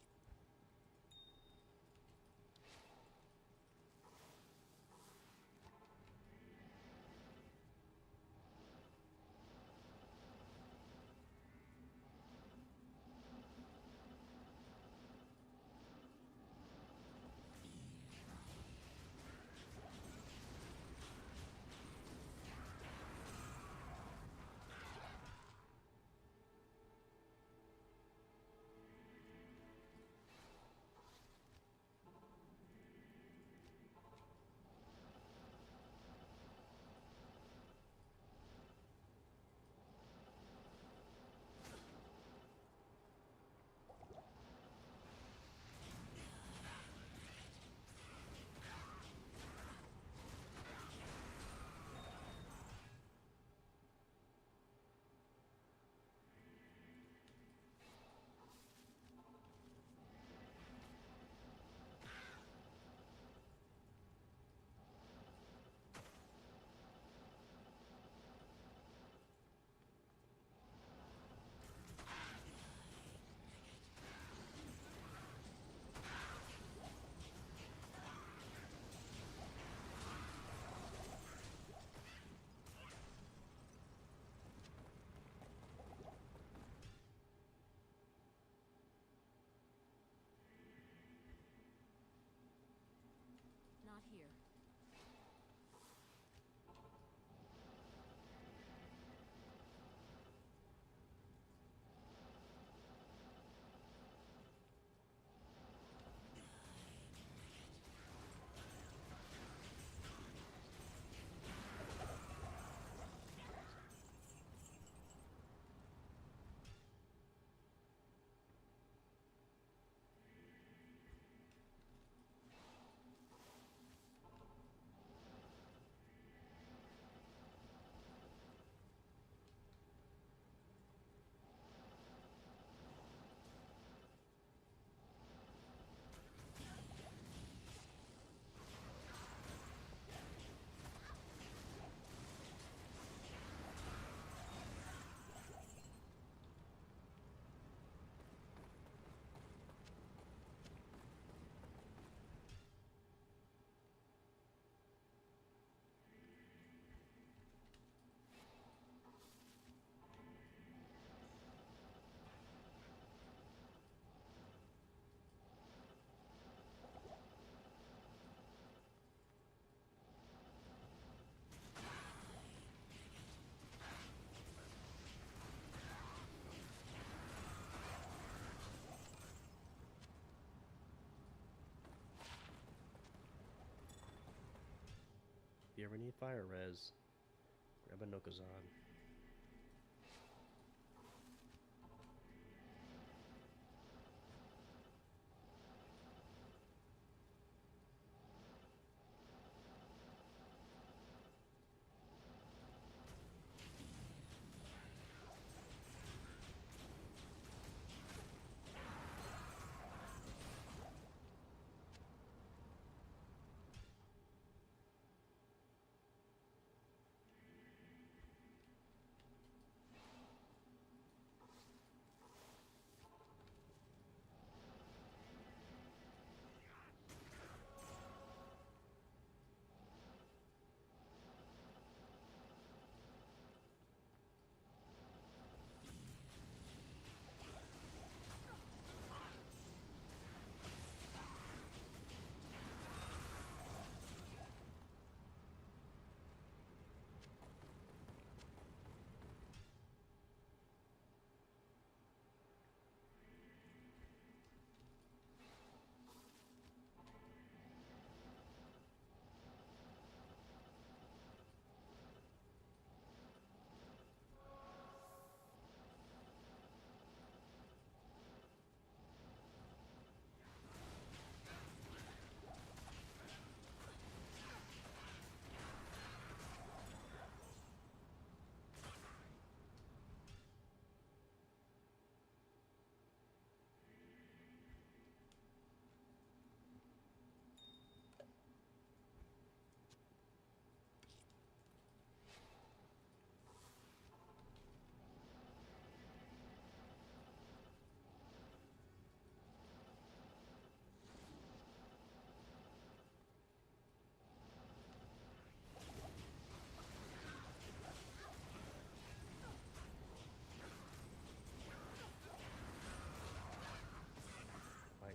if you ever need fire res, grab a Nokazan.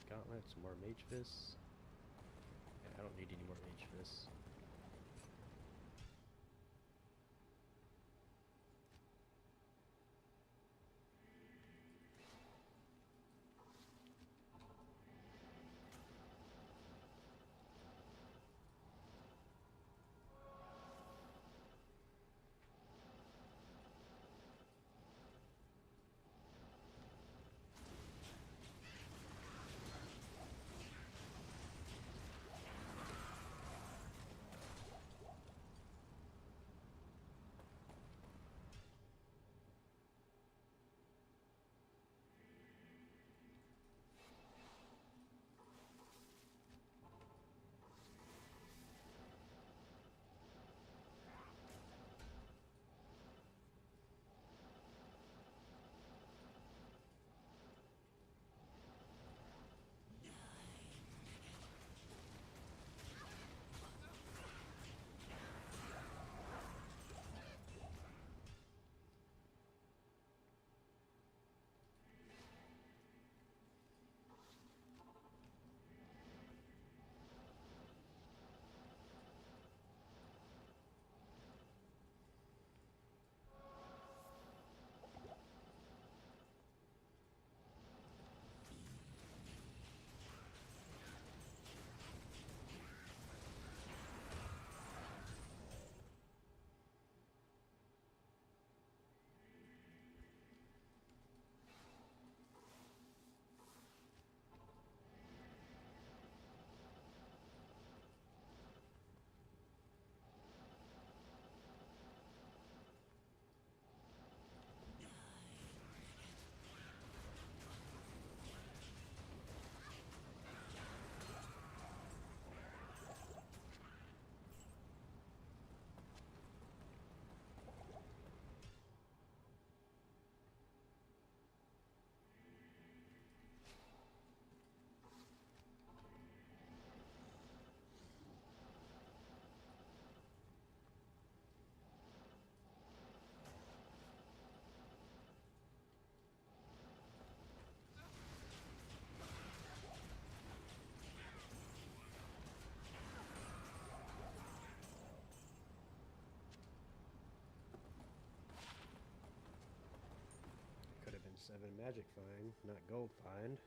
Gauntlets, more mage fists. Yeah, I don't need any more mage fists. Could have been 7 magic find, not gold find.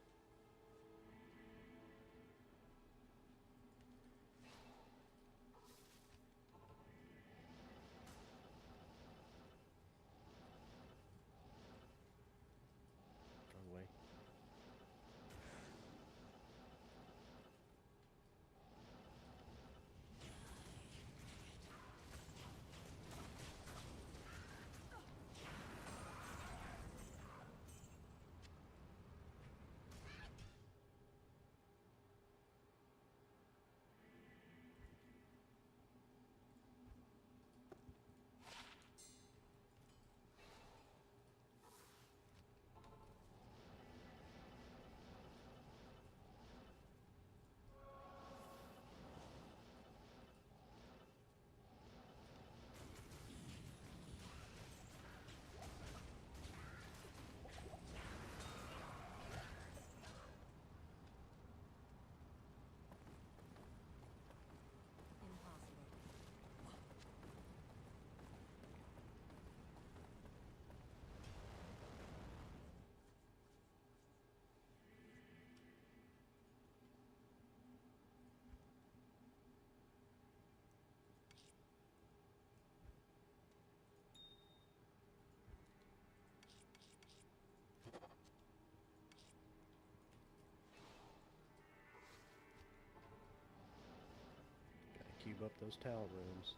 Save up those Tal rooms.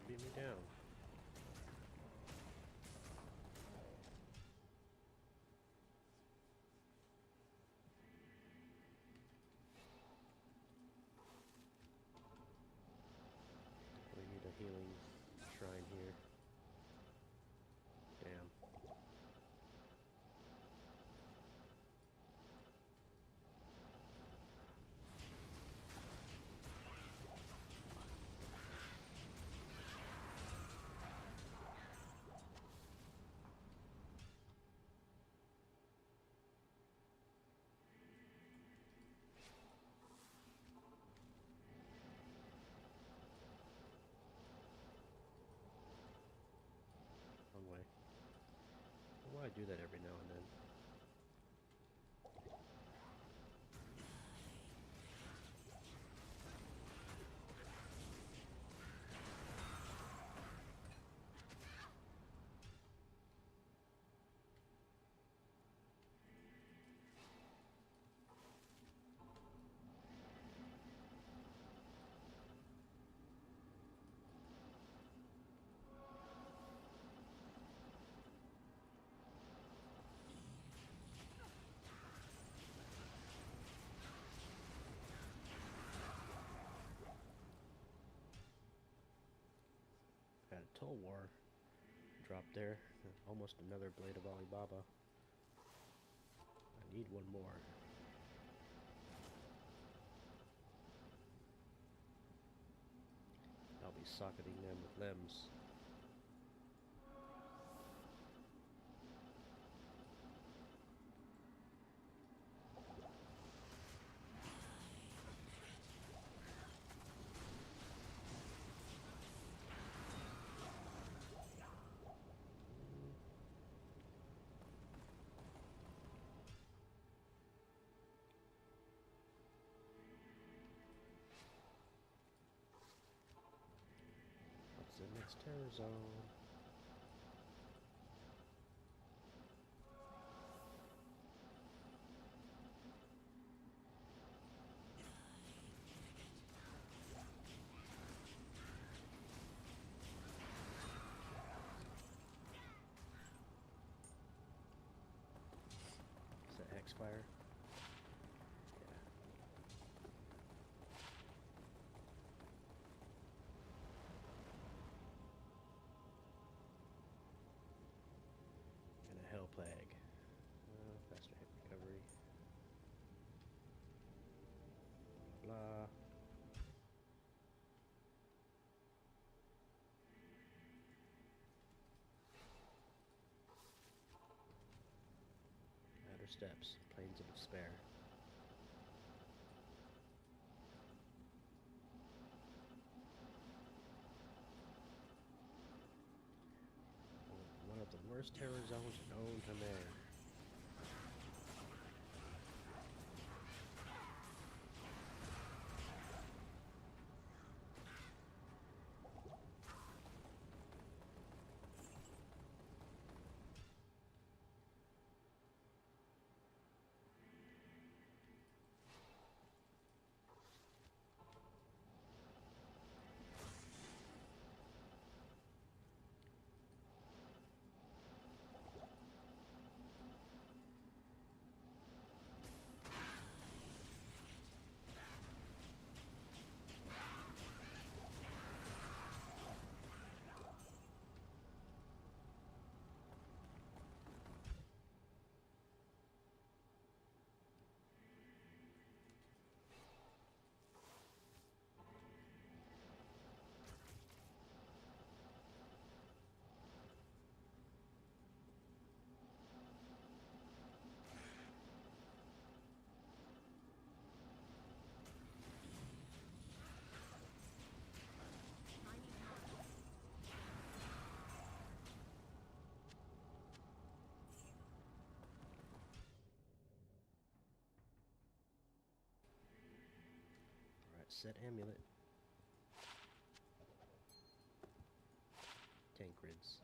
Beat me down. We need a healing shrine here. Damn. Wrong way. Why do that every now and then? Had a Toll War drop there. Almost another Blade of Alibaba. I need one more. I'll be socketing them with limbs. What's the next terror zone? Is that Hexfire? Yeah. And a Hell Plague. Faster hit recovery. Blah. Outer Steps, Plains of Despair. One of the worst terror zones known to man. Set amulet. Tankreds.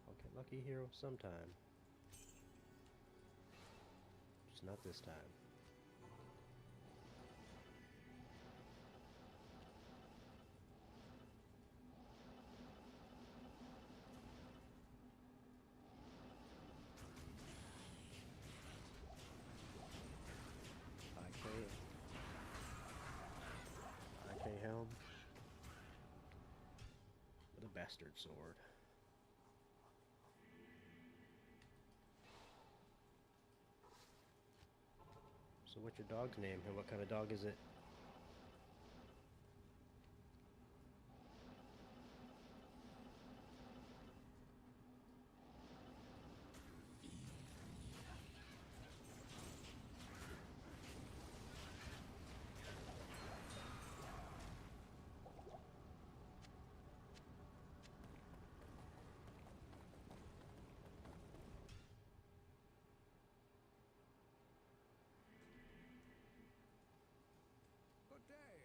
I'll get lucky here sometime. Just not this time. IK helm with a bastard sword. So what's your dog's name and what kind of dog is it? Good day.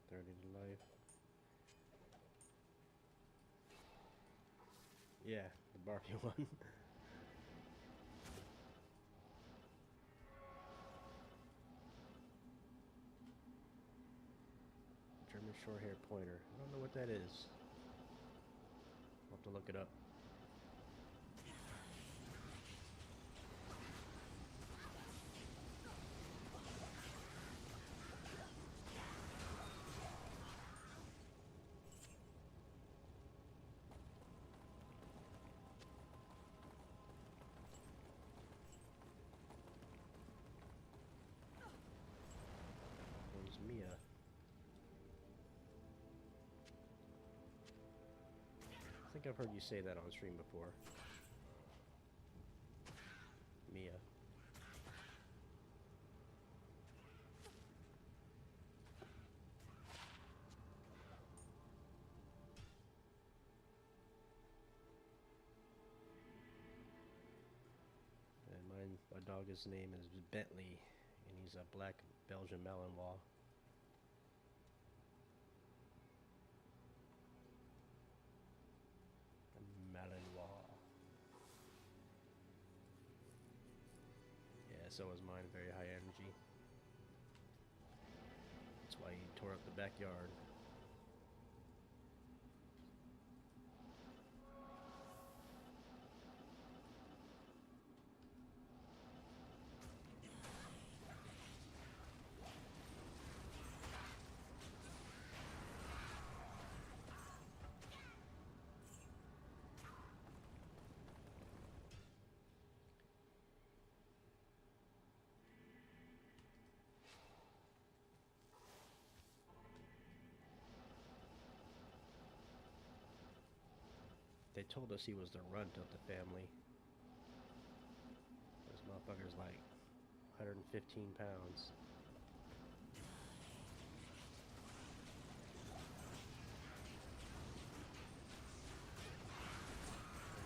30 to life. Yeah, the Barbie one. German short-haired pointer. I don't know what that is. I'll have to look it up. One's Mia. I think I've heard you say that on stream before. Mia. And my dog's name is Bentley, and he's a black Belgian Malinois. Malinois. Yeah, so is mine. Very high energy. That's why he tore up the backyard. They told us he was the runt of the family. This motherfucker's like 115 pounds.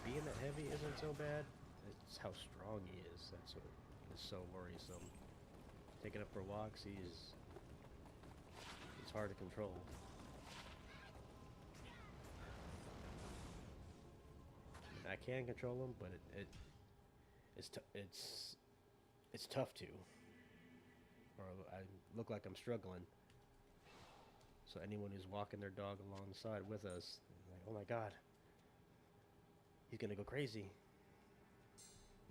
Being that heavy isn't so bad. It's how strong he is. That's what is so worrisome. Taking up for walks, he's hard to control. I can control him, but it's tough to. Or I look like I'm struggling. So anyone who's walking their dog alongside with us, like, oh my god, he's gonna go crazy.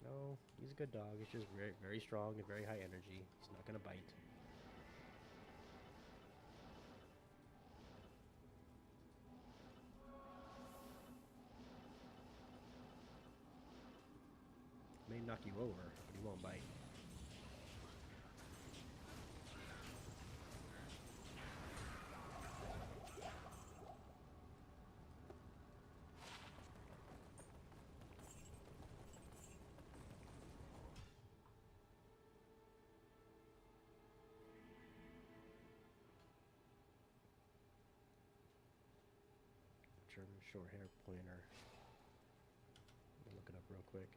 No, he's a good dog. He's just very, very strong and very high energy. He's not gonna bite. May knock you over, but he won't bite. German short hair pointer. Let me look it up real quick.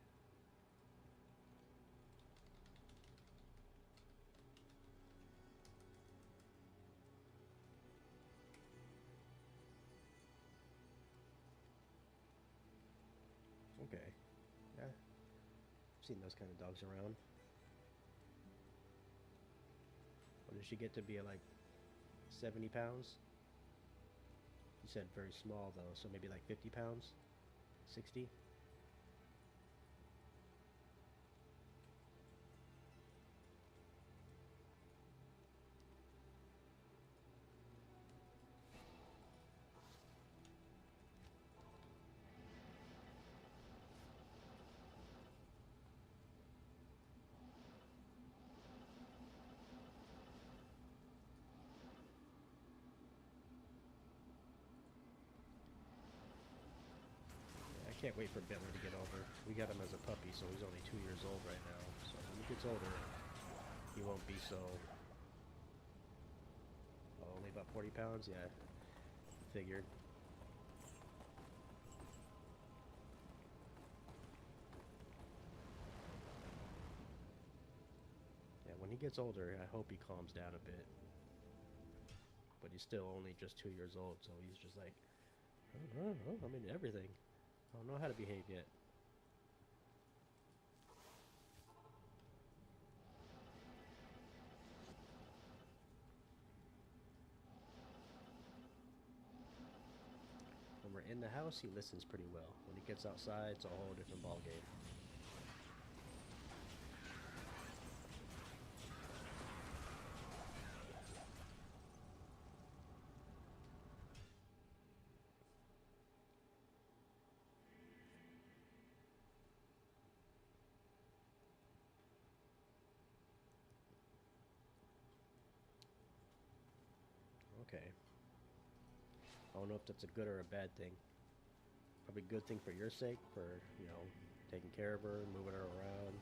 Okay. Yeah. I've seen those kind of dogs around. What did she get to be like 70 pounds? You said very small though, so maybe like 50 pounds? 60? I can't wait for Bentley to get over. We got him as a puppy, so he's only 2 years old right now. So when he gets older, he won't be so... Oh, only about 40 pounds? Yeah, figured. Yeah, when he gets older, I hope he calms down a bit. But he's still only just 2 years old, so he's just like, oh, I'm into everything. I don't know how to behave yet. When we're in the house, he listens pretty well. When he gets outside, it's a whole different ballgame. Okay. I don't know if that's a good or a bad thing. Probably a good thing for your sake, for, you know, taking care of her, moving her around.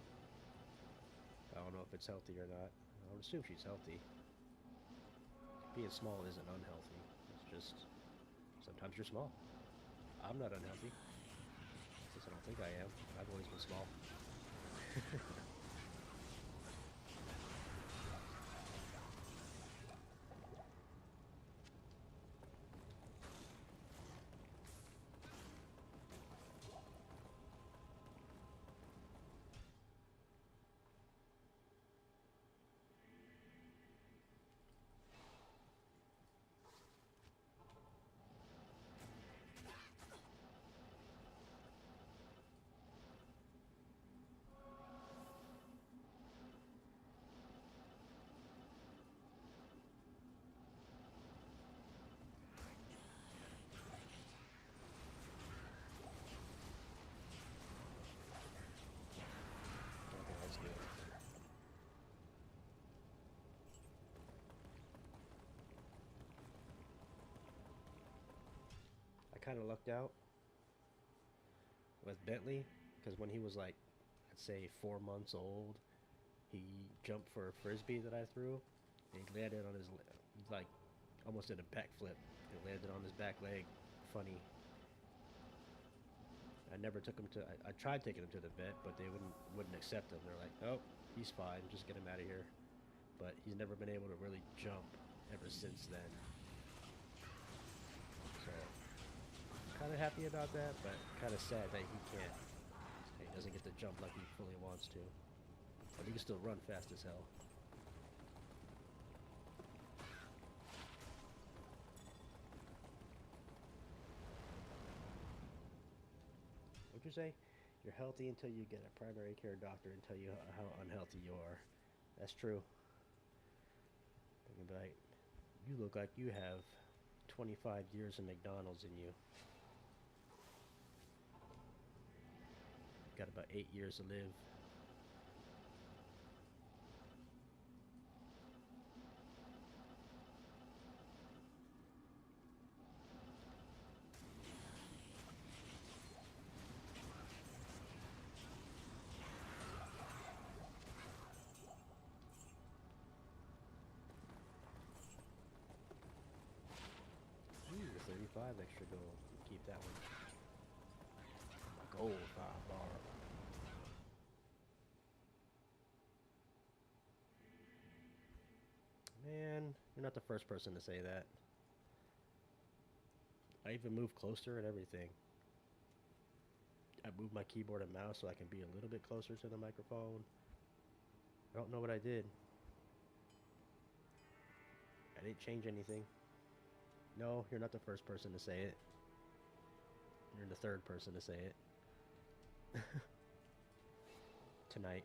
I don't know if it's healthy or not. I would assume she's healthy. Being small isn't unhealthy. It's just, sometimes you're small. I'm not unhealthy. At least I don't think I am. I've always been small. Okay, that's good. I kind of lucked out with Bentley, because when he was like, I'd say 4 months old, he jumped for a frisbee that I threw, and he landed on his, like, almost did a backflip. It landed on his back leg. Funny. I never took him to, I tried taking him to the vet, but they wouldn't accept him. They're like, oh, he's fine, just get him out of here. But he's never been able to really jump ever since then. So, kind of happy about that, but kind of sad that he can't. He doesn't get to jump like he fully wants to. But he can still run fast as hell. What'd you say? You're healthy until you get a primary care doctor and tell you how unhealthy you are. That's true. They can be like, you look like you have 25 years of McDonald's in you. Got about 8 years to live. Ooh, 35 extra gold. Keep that one. Gold 5 bar. Man, you're not the first person to say that. I even moved closer and everything. I moved my keyboard and mouse so I can be a little bit closer to the microphone. I don't know what I did. I didn't change anything. No, you're not the first person to say it. You're the third person to say it. Tonight.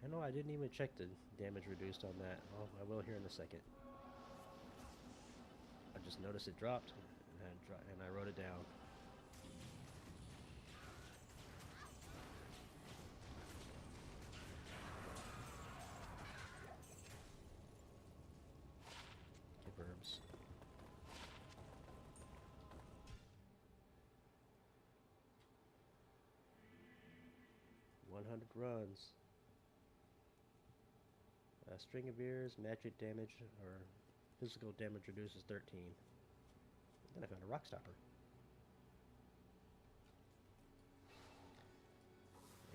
I know I didn't even check the damage reduced on that. Oh, I will here in a second. I just noticed it dropped, and I wrote it down. Give herbs. 100 runs. String of ears, magic damage, or physical damage reduces 13. Then I found a rock stopper.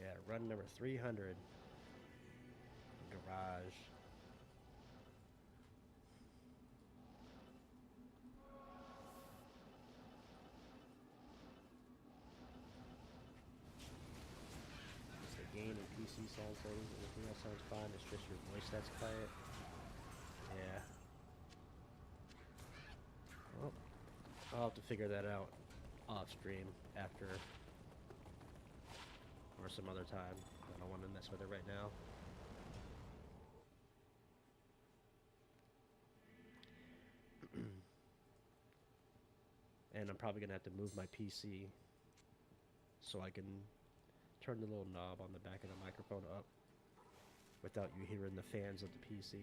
Yeah, run number 300. Garage. Gain and PC sound settings. Everything else sounds fine. It's just your voice that's quiet. Yeah. Well, I'll have to figure that out off stream after or some other time. I don't want to mess with it right now. And I'm probably gonna have to move my PC so I can turn the little knob on the back of the microphone up without you hearing the fans of the PC.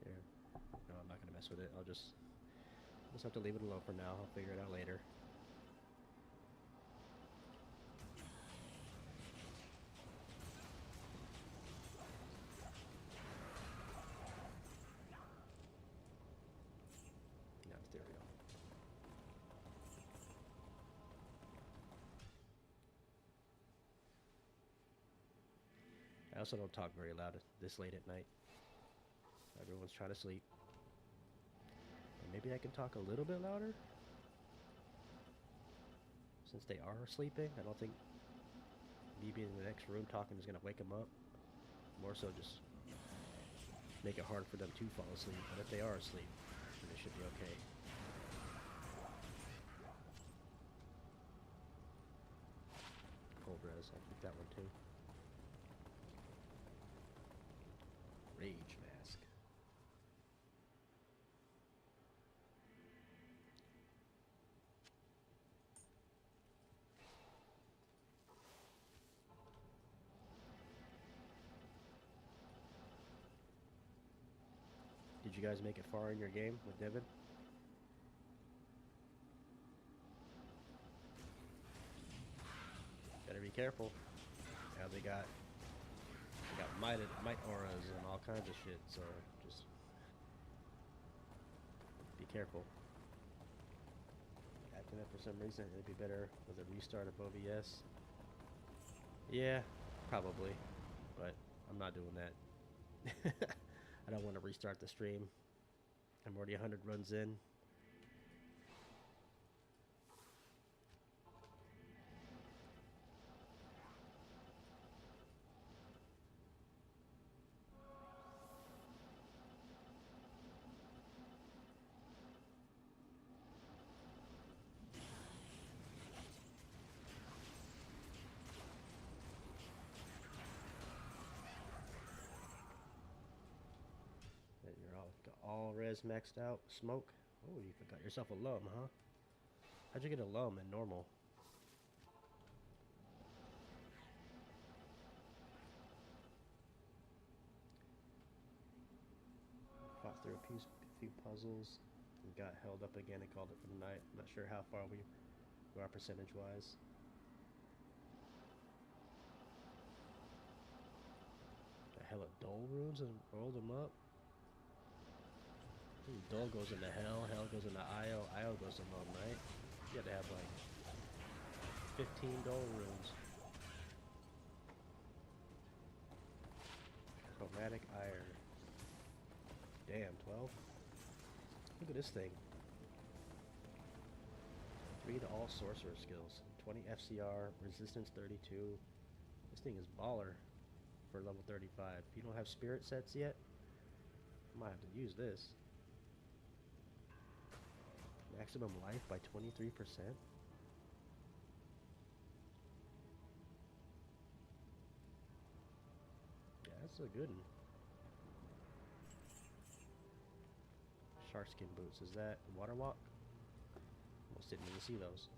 Here. No, I'm not gonna mess with it. I'll just have to leave it alone for now. I'll figure it out later. I also don't talk very loud this late at night. Everyone's trying to sleep. And maybe I can talk a little bit louder? Since they are sleeping, I don't think me being in the next room talking is going to wake them up. More so just make it hard for them to fall asleep. But if they are asleep, then they should be okay. Cold res, I'll keep that one too. Rage mask. Did you guys make it far in your game with Devin? Gotta be careful. Yeah, they got might auras and all kinds of shit, so just be careful. Acting up for some reason, it'd be better with a restart of OBS. Yeah, probably, but I'm not doing that. I don't want to restart the stream. I'm already 100 runs in. All res maxed out. Smoke. Oh, you got yourself a lum, huh? How'd you get a lum in normal? Fought through a few puzzles and got held up again and called it for the night. I'm not sure how far we are percentage-wise. The hell of dull runes and rolled them up. Dull goes into hell, hell goes into IO, IO goes to lum, right? You had to have like 15 gold runes. Chromatic iron. Damn, 12? Look at this thing. 3 to all sorcerer skills. 20 FCR, resistance 32. This thing is baller for level 35. If you don't have spirit sets yet, I might have to use this. Maximum life by 23%. Yeah, that's a good one. Sharkskin boots. Is that water walk? Almost didn't even see those.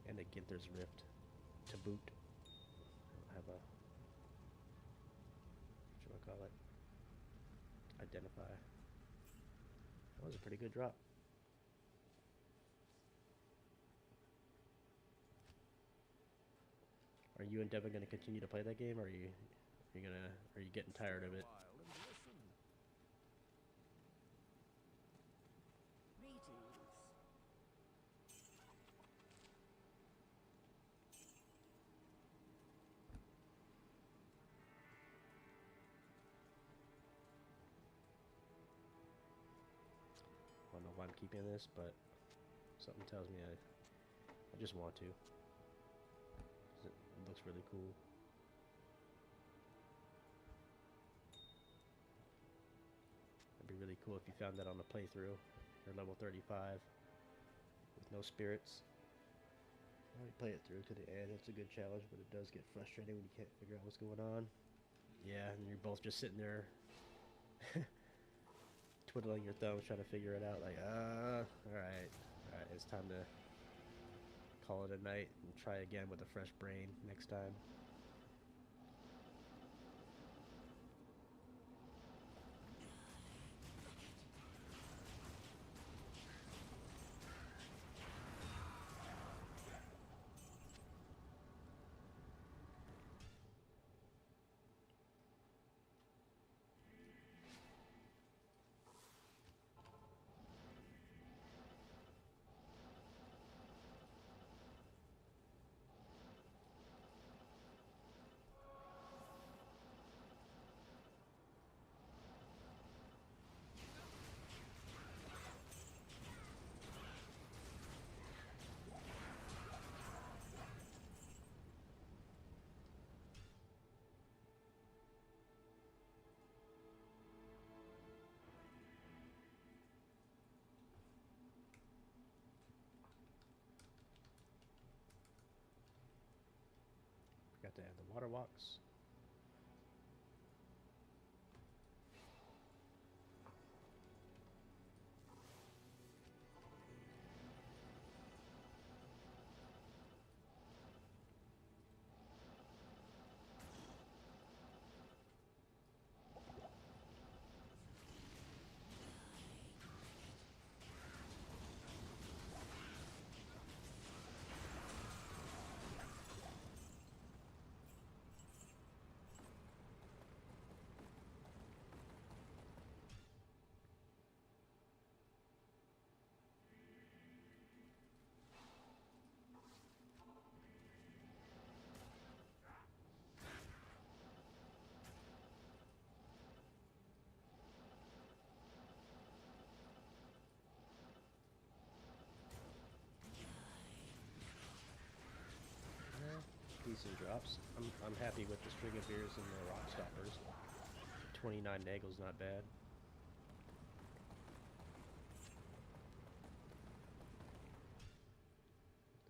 And a Ginther's Rift to boot. I don't have a, what should I call it? Identify. That was a pretty good drop. Are you and Devin gonna continue to play that game, or are you getting tired of it? I don't know why I'm keeping this, but something tells me I just want to. It looks really cool. It'd be really cool if you found that on the playthrough. You're level 35 with no spirits. I play it through to the end. It's a good challenge, but it does get frustrating when you can't figure out what's going on. Yeah, and you're both just sitting there twiddling your thumbs trying to figure it out. Like, alright, it's time to call it a night and try again with a fresh brain next time. Got to add the water walks. Decent drops. I'm happy with the string of beers and the rock stoppers. 29 Nagel's not bad.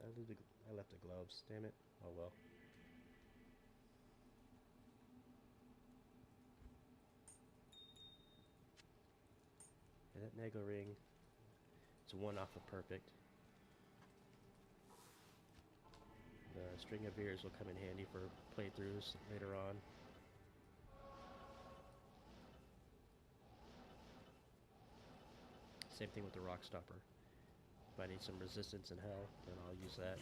I left the gloves. Damn it. Oh well. And that Nagelring, it's one off of perfect. The string of beers will come in handy for playthroughs later on. Same thing with the rock stopper. If I need some resistance in hell, then I'll use that.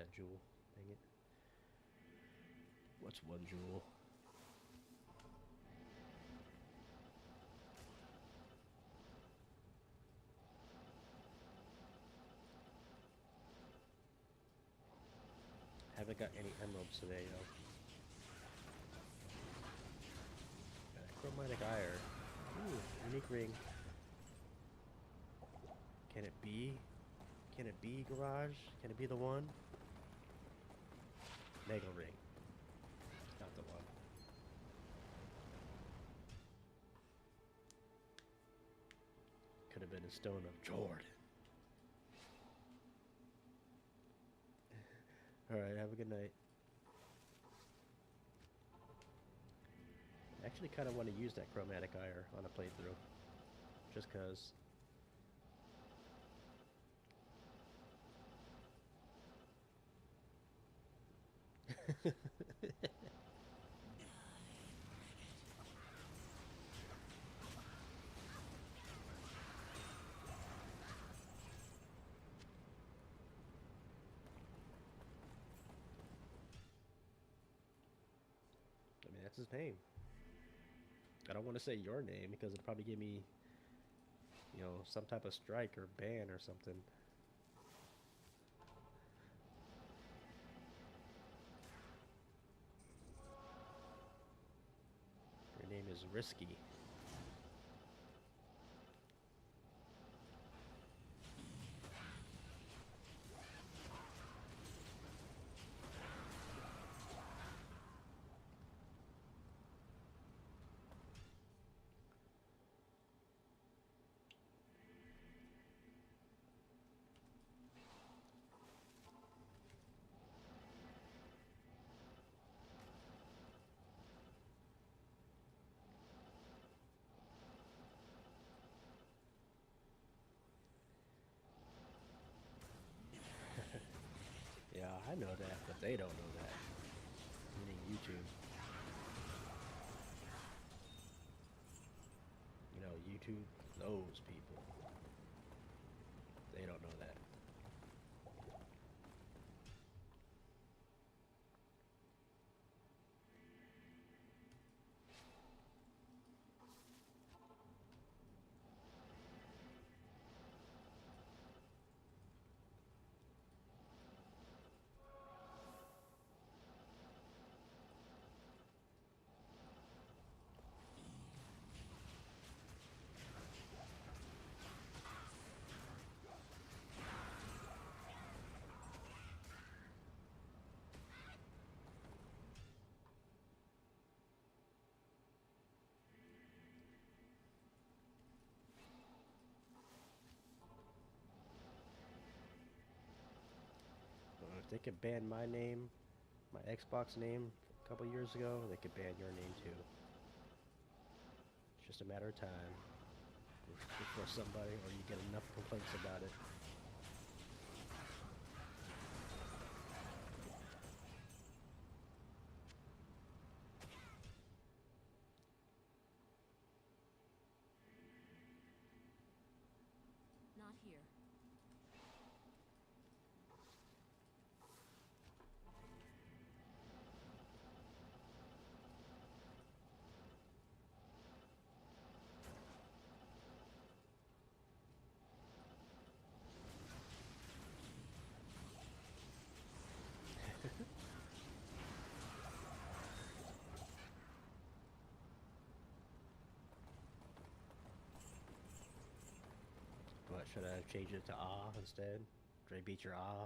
that jewel. Dang it. What's one jewel? Haven't got any emeralds today, though. Got a chromatic ire. Ooh, unique ring. Can it be? Can it be garage? Can it be the one? Nagelring. Not the one. Could have been a stone of Jordan. Alright, have a good night. I actually kind of want to use that chromatic ire on a playthrough. Just cause. I mean, that's his name. I don't want to say your name because it'll probably give me, you know, some type of strike or ban or something. Your name is Risky. Yeah, I know that, but they don't know that. Meaning YouTube. You know, YouTube knows people. They don't know that. If they could ban my name, my Xbox name a couple years ago, they could ban your name too. It's just a matter of time before somebody or you get enough complaints about it. Not here. What, should I have changed it to Ah instead? Dre beat your Ah?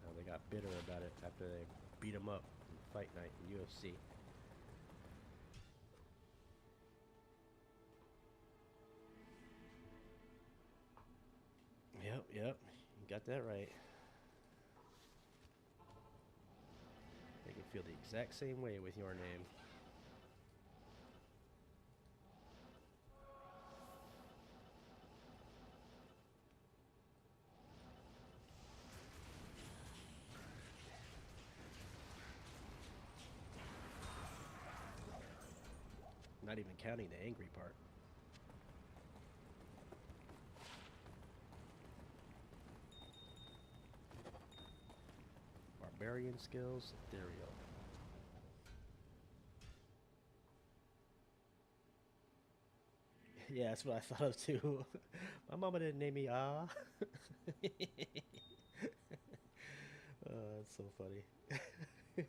Oh, they got bitter about it after they beat him up in Fight Night in UFC. Yep, you got that right. They can feel the exact same way with your name. not even counting the angry part. Barbarian skills, ethereal. Yeah, that's what I thought of too. My mama didn't name me Ah. That's so funny. Hello.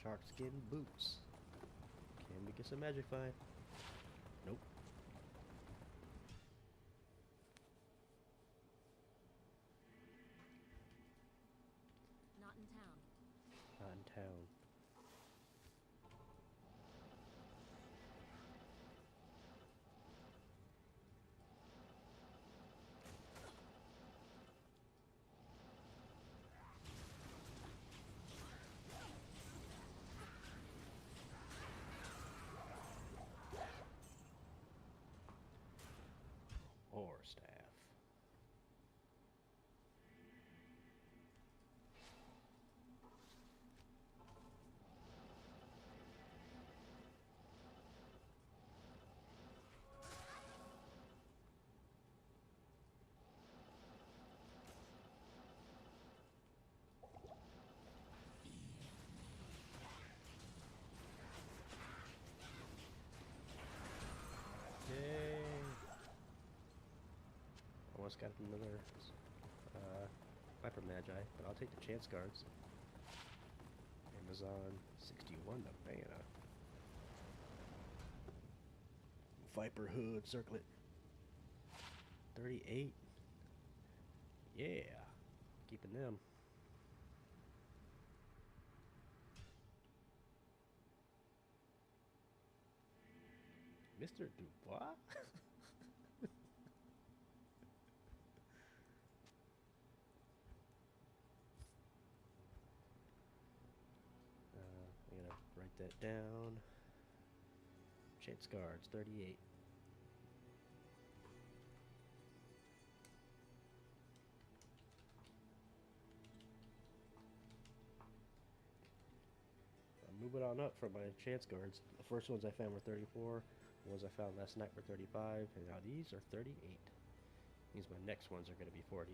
Shark skin boots. Can we get some magic find? Nope. Not in town. Not in town. Or staff. Yay! Almost got another Vipermagi, but I'll take the chance cards. Amazon 61 to mana. Viper Hood Circlet 38. Yeah, keeping them. Mr. Dubois? I'm gonna write that down. Chance cards 38. I'm moving on up from my chance cards. The first ones I found were 34. The ones I found last night were 35. And now these are 38. Means my next ones are going to be 40.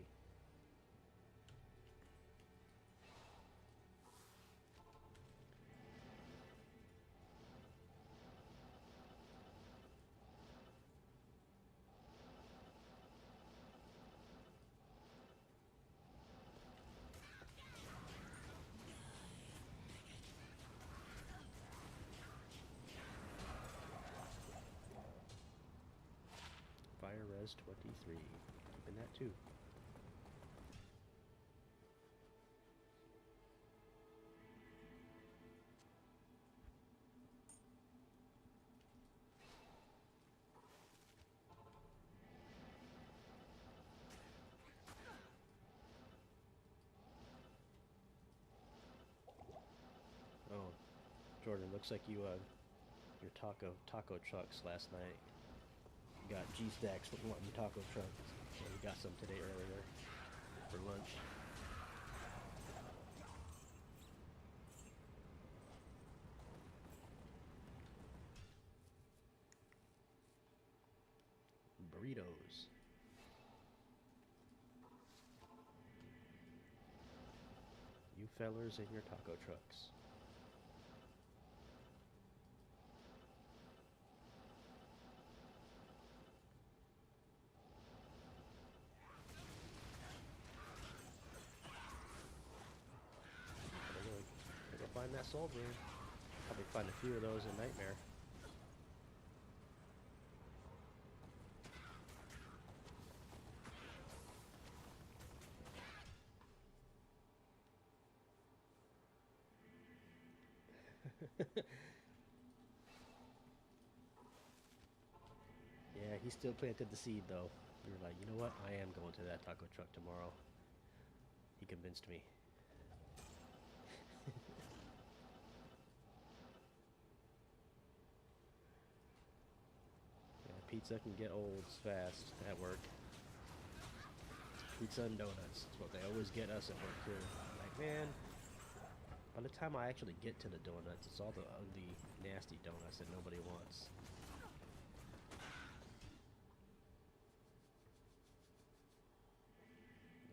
Fire Res 23. Keeping that too. Oh, Jordan, looks like you your taco trucks last night. You got G Stacks wanting taco trucks. So we got some today earlier for lunch. Burritos. You fellers in your taco trucks. that soul rune. Probably find a few of those in Nightmare. Yeah, he still planted the seed though. We were like, you know what? I am going to that taco truck tomorrow. He convinced me. Yeah, pizza can get old fast at work. Pizza and donuts. That's what they always get us at work too. Like, man, by the time I actually get to the donuts, it's all the ugly, nasty donuts that nobody wants.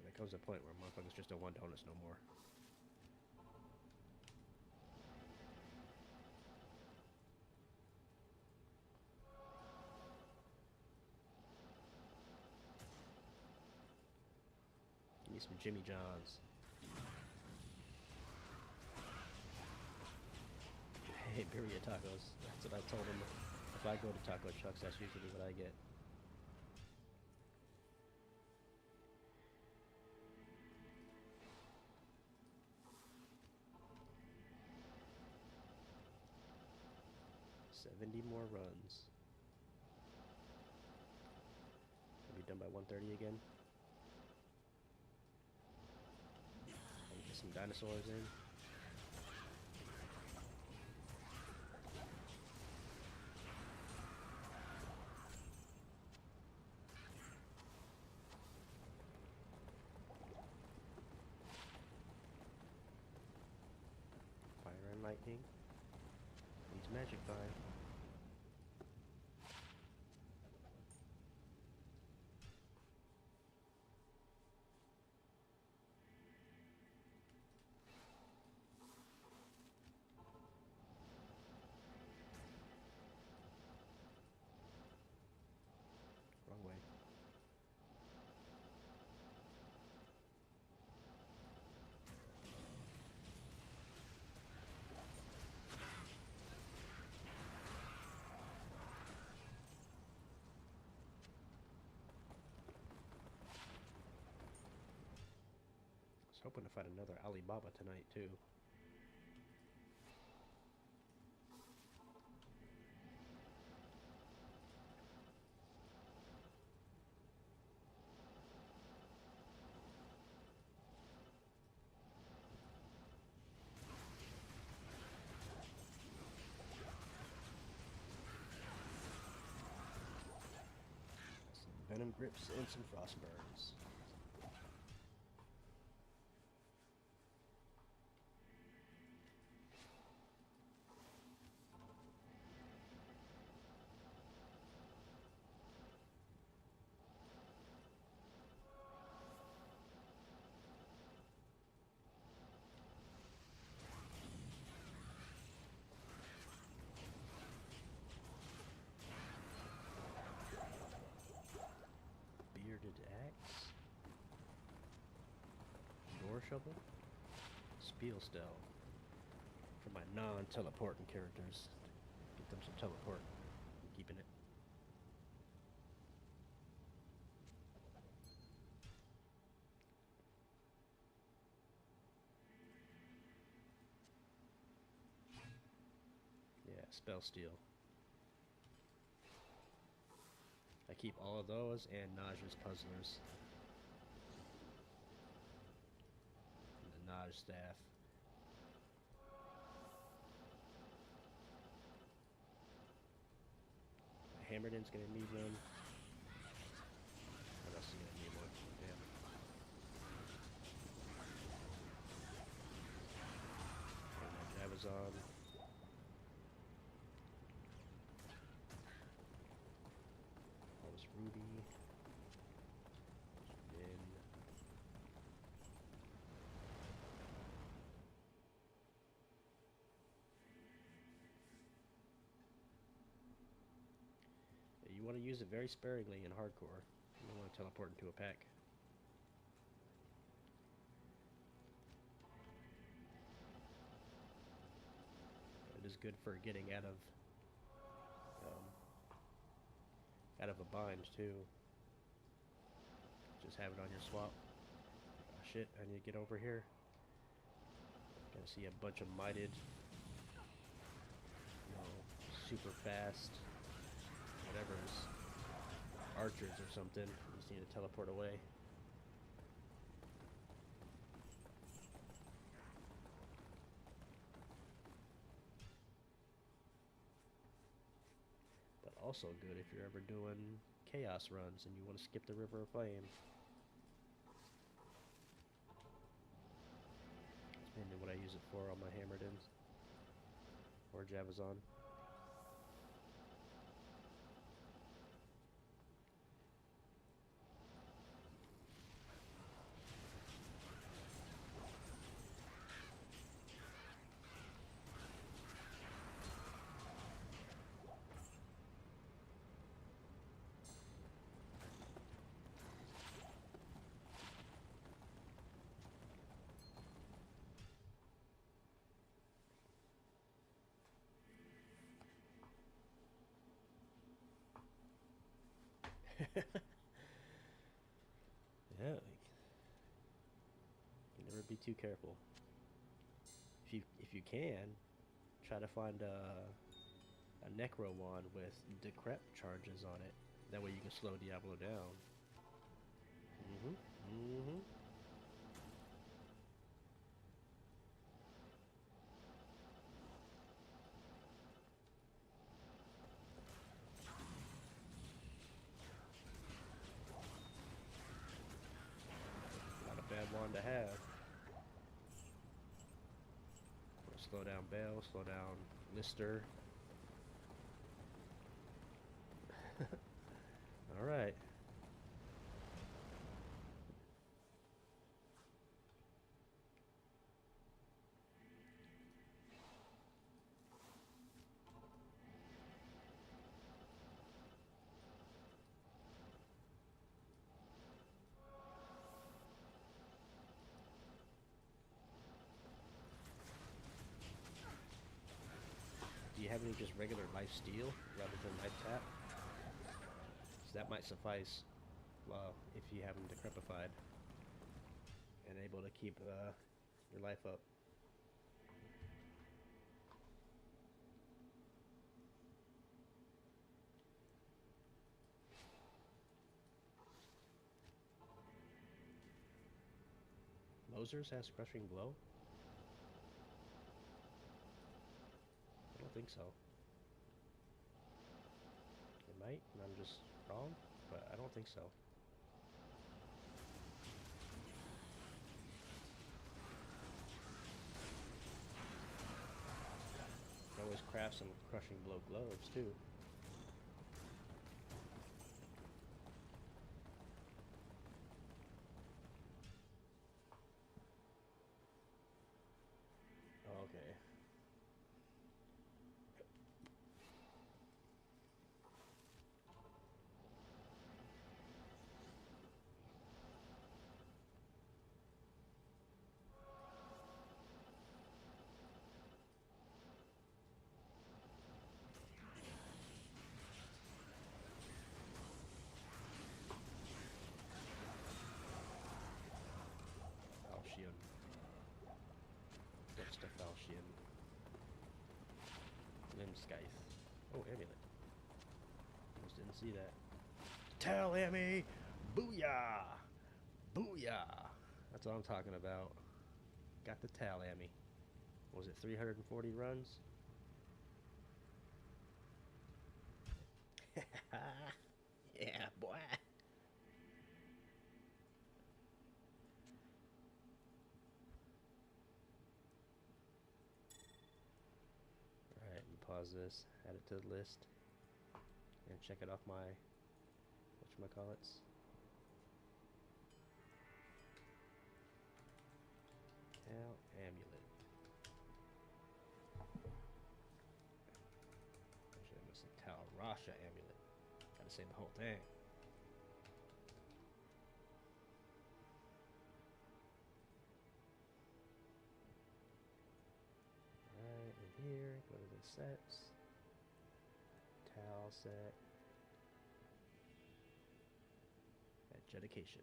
There comes a point where motherfuckers just don't want donuts no more. Give me some Jimmy John's. Hey, birria tacos. That's what I told him. If I go to taco trucks, that's usually what I get. $70 more runs. Gonna be done by 1:30 again. Get some dinosaurs in. Fire and lightning. Needs magic fire. Wrong way. I was hoping to find another Alibaba tonight too. Venom grips and some frost burns. Bearded axe. Door shovel. Spiel stell. For my non-teleporting characters. Get them some teleport. I'm keeping it. Yeah, spell steal. I keep all of those and Naj's puzzlers. And the Naj staff. Hammerdin's gonna need one. What else is gonna need one? Damn. And my Javazon. Ruby, then you want to use it very sparingly in hardcore. You don't want to teleport into a pack. is good for getting out of a bind too. Just have it on your swap. Oh shit, I need to get over here. Gotta see a bunch of mited, super fast, whatever's archers or something. You just need to teleport away. But also good if you're ever doing chaos runs and you want to skip the River of Flame. That's mainly what I use it for on my Hammerdins or Javazon. Yeah, you never be too careful. If you can, try to find a Necro wand with Decrep charges on it. That way you can slow Diablo down. Not a bad wand to have. Slow down Bale, slow down Lister. Alright. Do you have any just regular life steal rather than life tap? So that might suffice, well, if you have them decrepified and able to keep your life up. Mosers has Crushing Blow? I don't think so. It might, and I'm just wrong, but I don't think so. You can always craft some Crushing Blow gloves too. Okay. Falchion. Dexter Falchion. Limscythe. Oh, Amulet. Almost didn't see that. Tal Ammy! Booyah! Booyah! That's what I'm talking about. Got the Tal Ammy. Was it 340 runs? Yeah, boy. Alright, pause this, add it to the list, and check it off my whatchamacallits. Tal Amulet. Actually, I must say Tal Rasha Amulet. Gotta say the whole thing. Alright, in here, go to this sets. Tal set. Adjudication.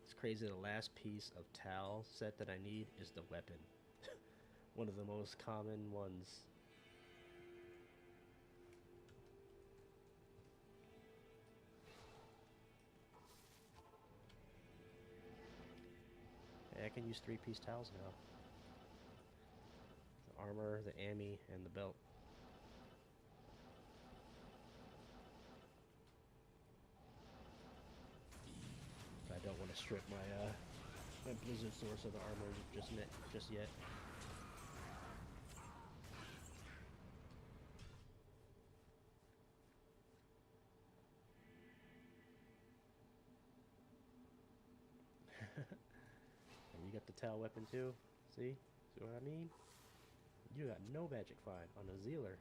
It's crazy, the last piece of Tal set that I need is the weapon. One of the most common ones. Yeah, I can use 3-piece towels now. The armor, the ammi, and the belt. I don't want to strip my my blizzard source of the armor just yet. And you got the Tal weapon too. See what I mean? You got no magic find on a Zealer.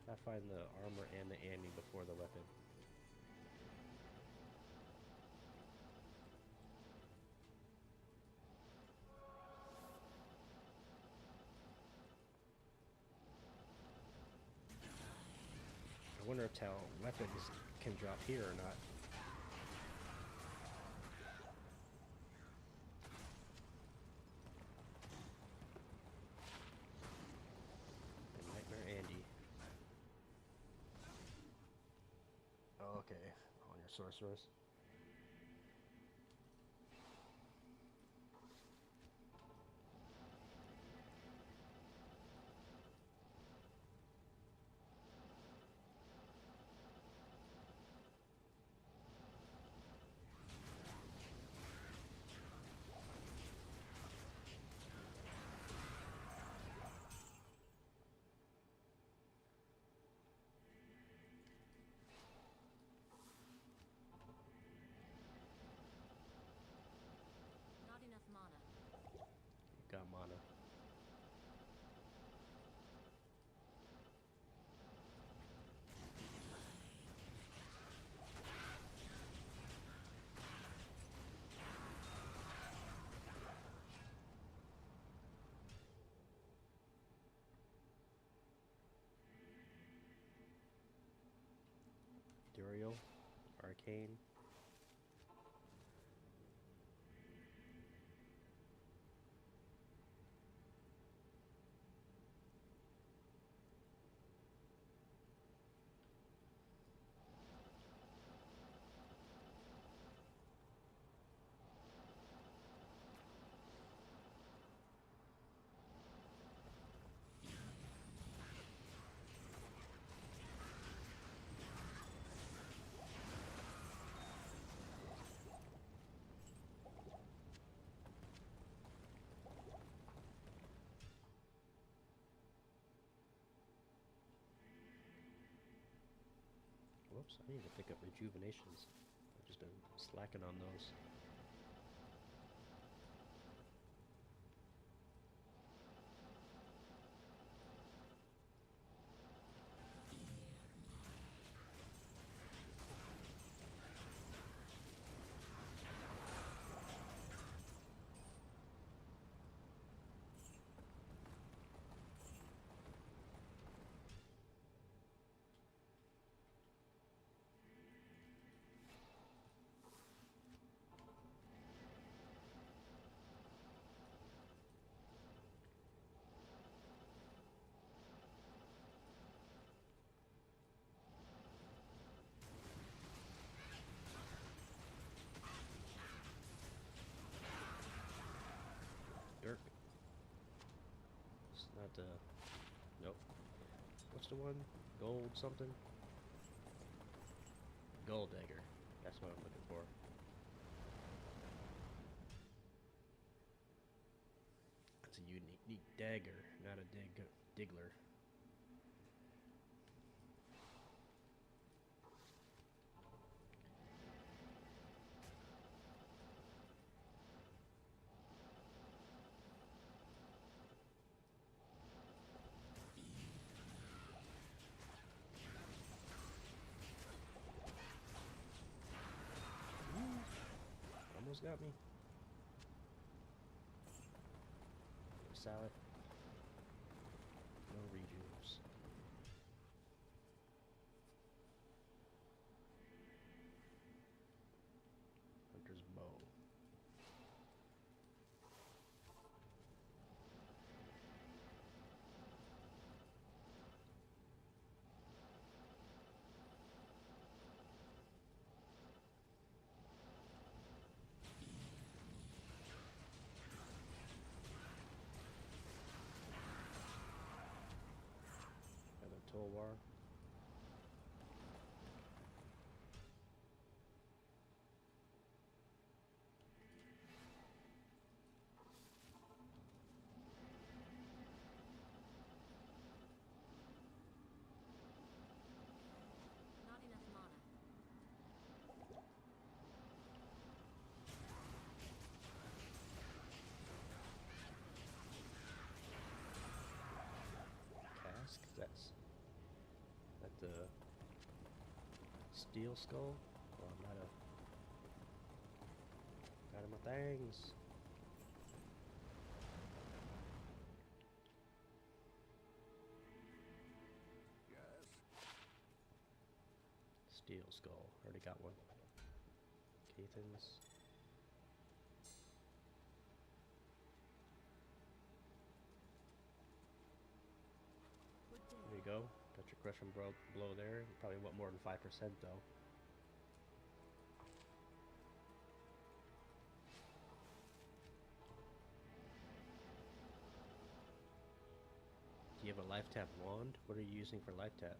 I find the armor and the ammi before the weapon. I wonder if Tal weapons can drop here or not. And Nightmare Andy. Oh, okay, on your sorceress. Not enough mana. Got mana. Andariel, Arcane. Whoops, I need to pick up rejuvenations. I've just been slacking on those. Dirk. It's not nope. What's the one? Gold something? Gold dagger. That's what I'm looking for. It's a unique dagger, not a diggler. Almost got me. salad. No rejuves. Hunter's bow. Got a toolbar. Not enough mana. Cask. That the steel skull. Oh, I'm out of my things. Yes. Steel skull. Already got one. Cathans. Good day. There you go. Got your crush and blow there. You probably want more than 5% though. Do you have a life tap wand? What are you using for life tap?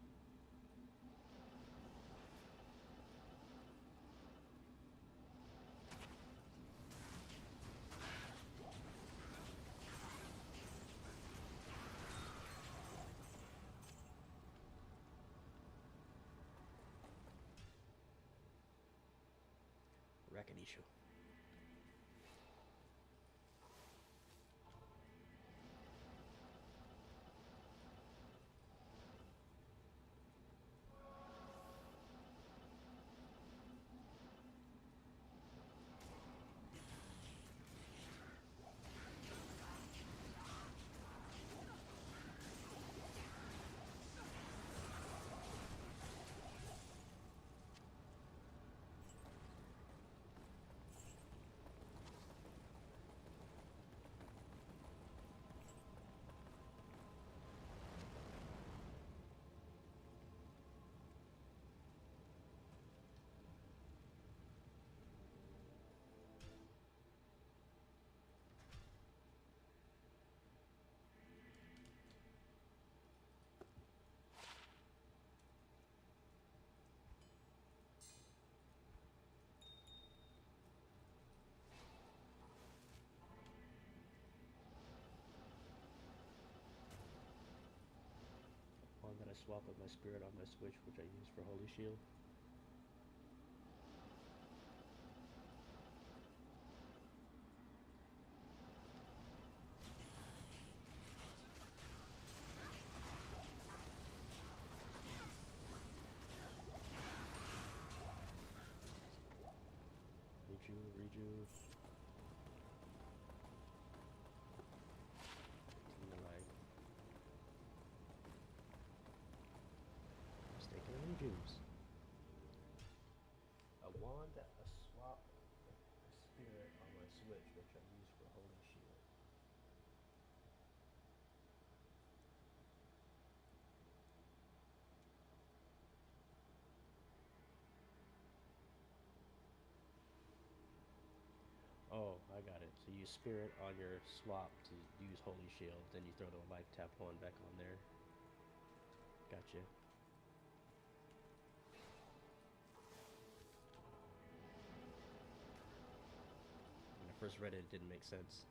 Recognition. One that I swap with my spirit on my switch, which I use for Holy Shield. Rejuve. Team of light. Mistaken rejuves. A wand that I swap with a spirit on my switch, which I use for Holy Shield. Oh, I got it. So you use spirit on your swap to use Holy Shield, then you throw the life tap one back on there. Gotcha. When I first read it, it didn't make sense.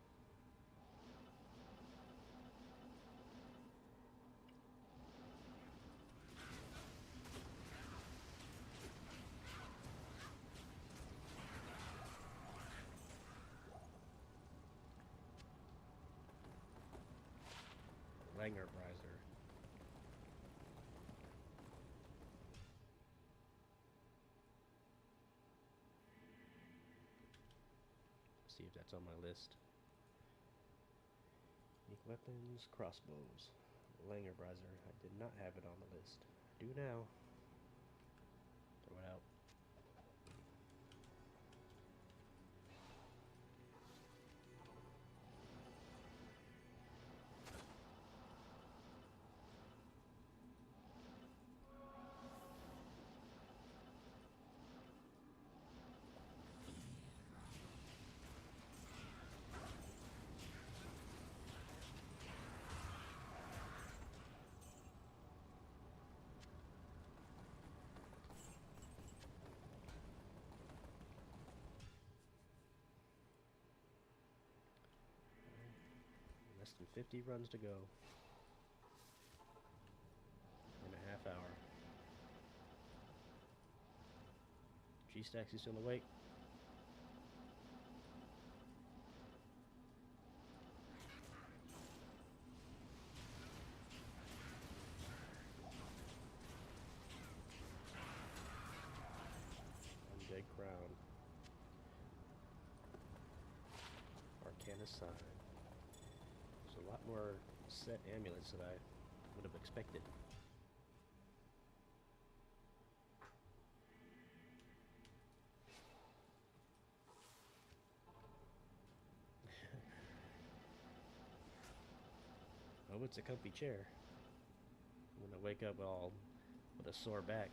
Langer Briser. See if that's on my list. Any Weapons, crossbows. Langerbrizer. I did not have it on the list. Do now. Throw it out. Less than 50 runs to go. In a half hour. G-Stacks is still awake. Undead Crown. Arcana Sign. There's a lot more set amulets that I would have expected. Oh, it's a comfy chair. I'm gonna wake up all with a sore back.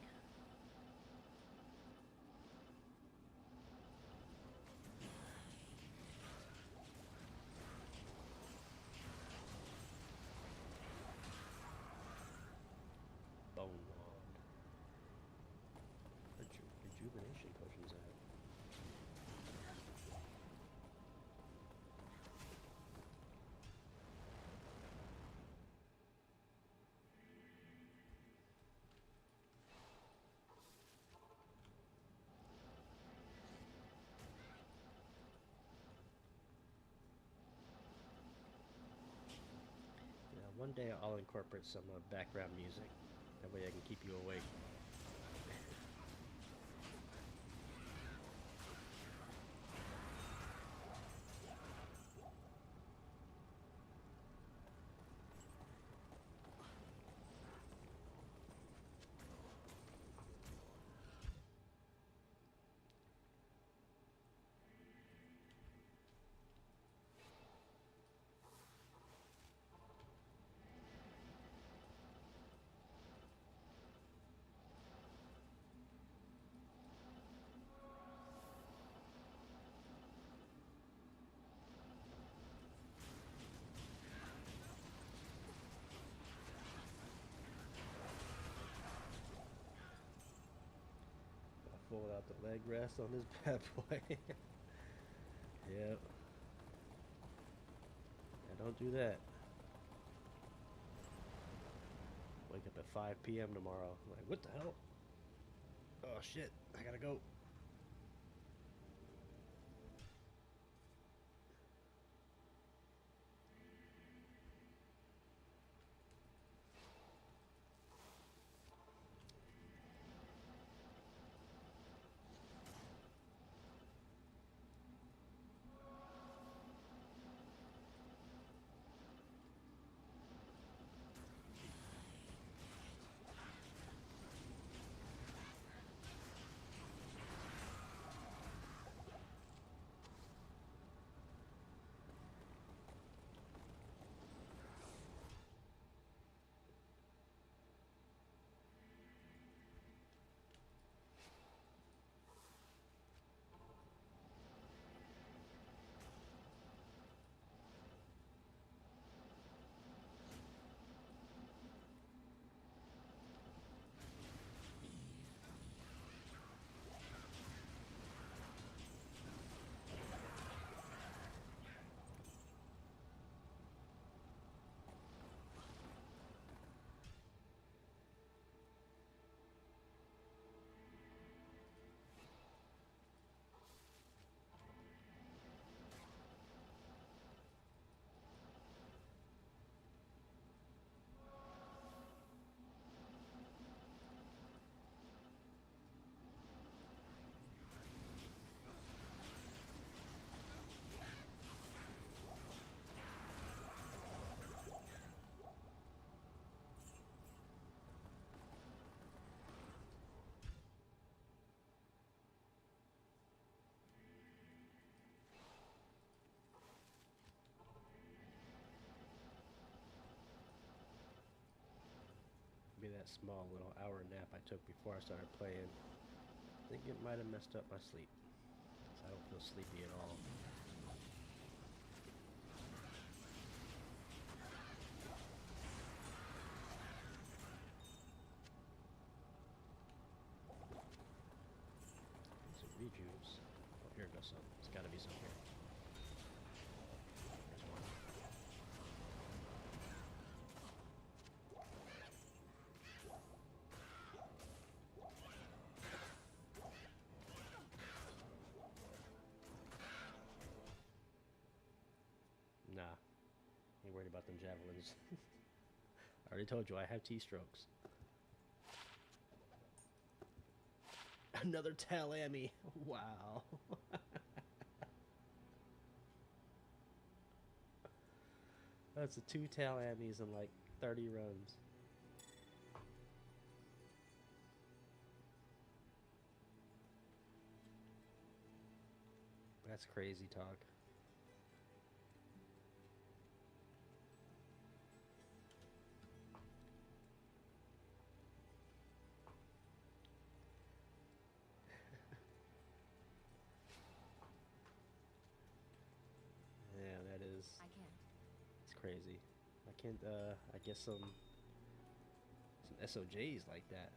Bone wand. Rejuvenation potions at? One day I'll incorporate some background music. That way I can keep you awake. Pull out the leg rest on this bad boy. Yep. Yeah, don't do that. Wake up at 5 p.m. tomorrow. I'm like, what the hell? Oh shit, I gotta go. that small little hour nap I took before I started playing, I think it might have messed up my sleep. 'Cause I don't feel sleepy at all. Some rejuves. Oh, here goes some. There's gotta be some here. There's one. Nah, ain't worried about them javelins. I already told you I have T-strokes. Another Tal Ammy. Wow. That's a 2 Tal Ammies in like 30 runs. That's crazy talk. Yeah, that is. I can't. It's crazy. I can't. I guess some SOJs like that.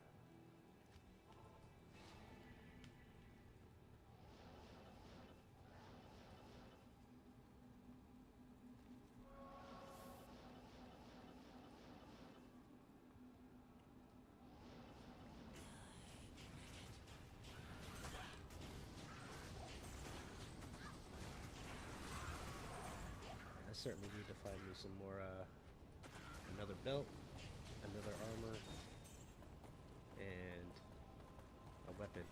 I certainly need to find me some more, another belt, another armor, and a weapon.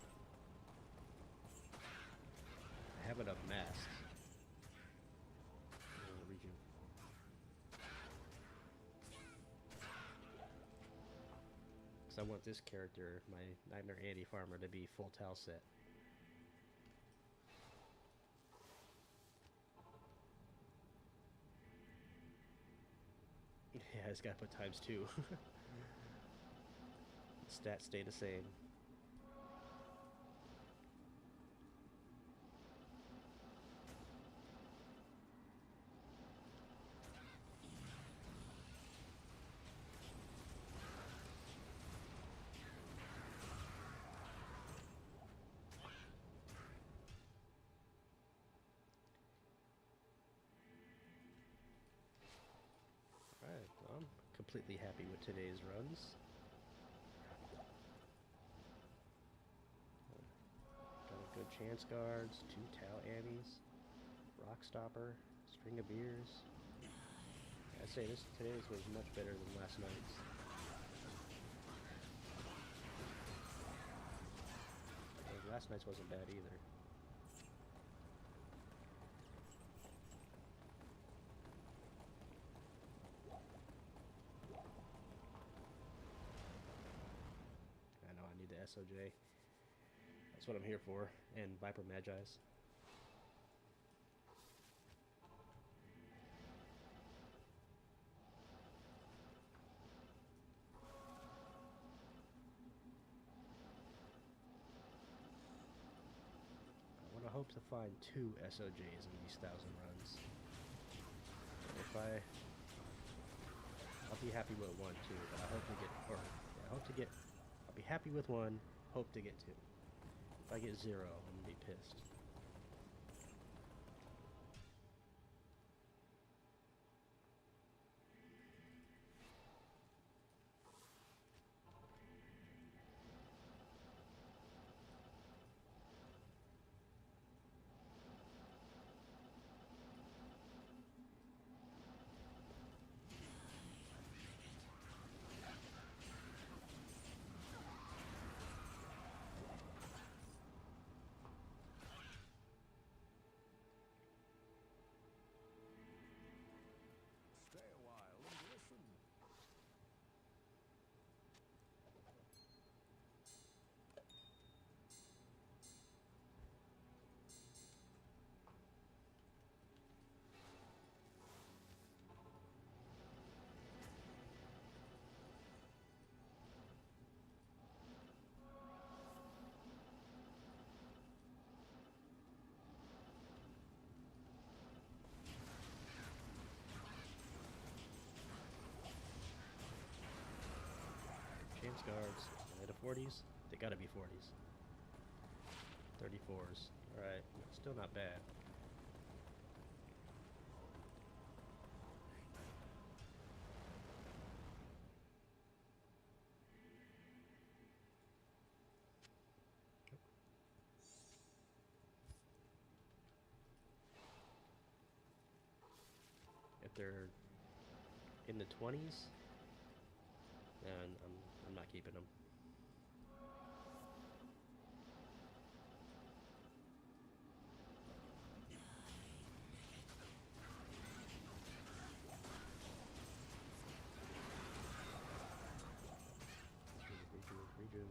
I have enough masks. Reju. Because I want this character, my Nightmare Andariel farmer, to be full Tal set. Yeah, it's gotta put ×2. Stats stay the same. Alright, well, I'm completely happy with today's runs. Got a good chance guards, 2 Tal Ammies, rock stopper, string of beers. I'd say today's was much better than last night's. Last night's wasn't bad either. I know I need the SOJ. That's what I'm here for. And Vipermagis. I hope to find 2 SOJs in these 1,000 runs. If I'll be happy with 1 too, but I hope to get, I'll be happy with 1, hope to get 2. If I get 0, I'm gonna be pissed. guards. Are they the 40s? They gotta be 40s. 34s. Alright, still not bad. If they're in the 20s, then I'm not keeping them. Redo.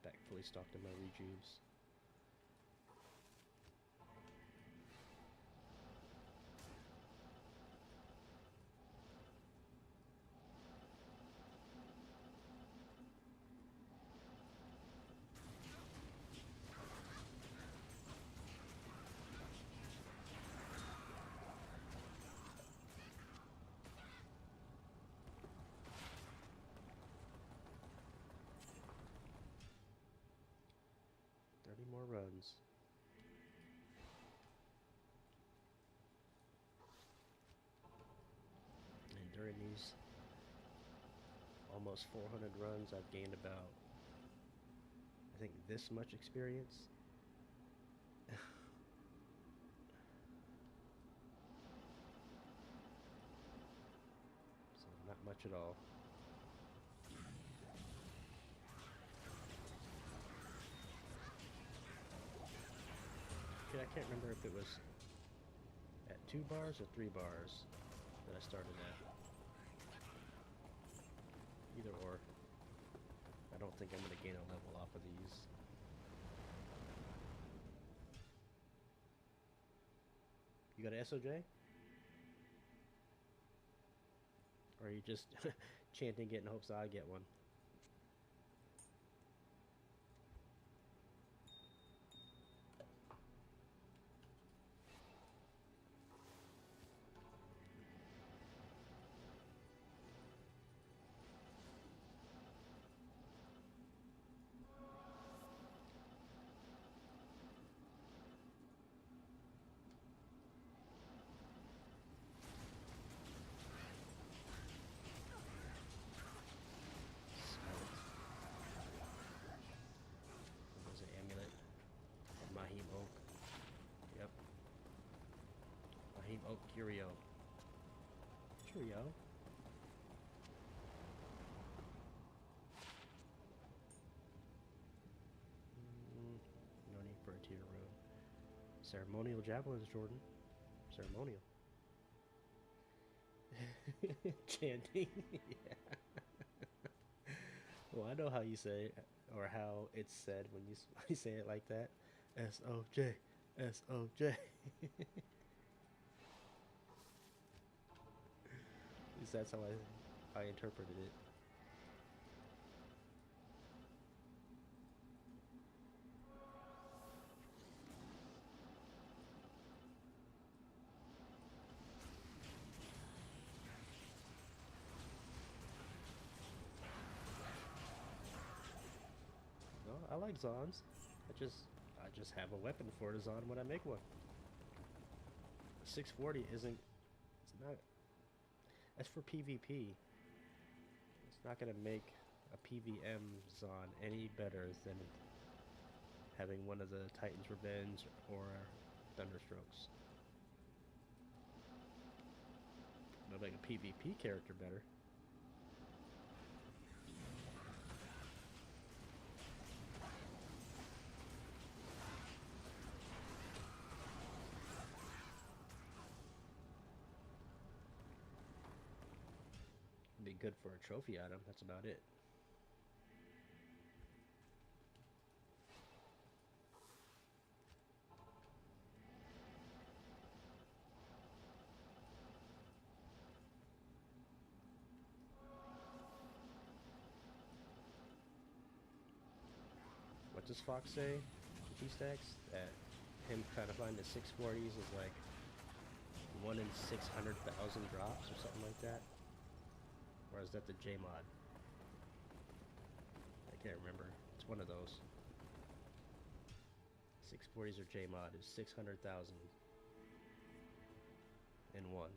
Back fully stocked in my rejuves. More runs. And during these almost 400 runs, I've gained about, I think, this much experience. So not much at all. I can't remember if it was at 2 bars or 3 bars that I started at. Either or. I don't think I'm going to gain a level off of these. You got an SOJ? Or are you just chanting it in hopes I get one? Oh, Curio. Curio. No need for a tier room. Ceremonial javelins, Jordan. Ceremonial. Chanting. Yeah. Well, I know how you say it, or how it's said when you say it like that. S-O-J. S-O-J. At least that's how I interpreted it. No, I like Zons. I just have a weapon for the Zon when I make one. 640 isn't. It's not. As for PvP, it's not gonna make a PVM Zon any better than having one of the Titan's Revenge or Thunderstrokes. like a PvP character better. Be good for a trophy item, that's about it. What does Fox say? T-Stacks? That him trying to find the 640s is like 1 in 600,000 drops or something like that? Or is that the J-Mod? I can't remember. It's one of those. 640s or J-Mod is 600,000 in one.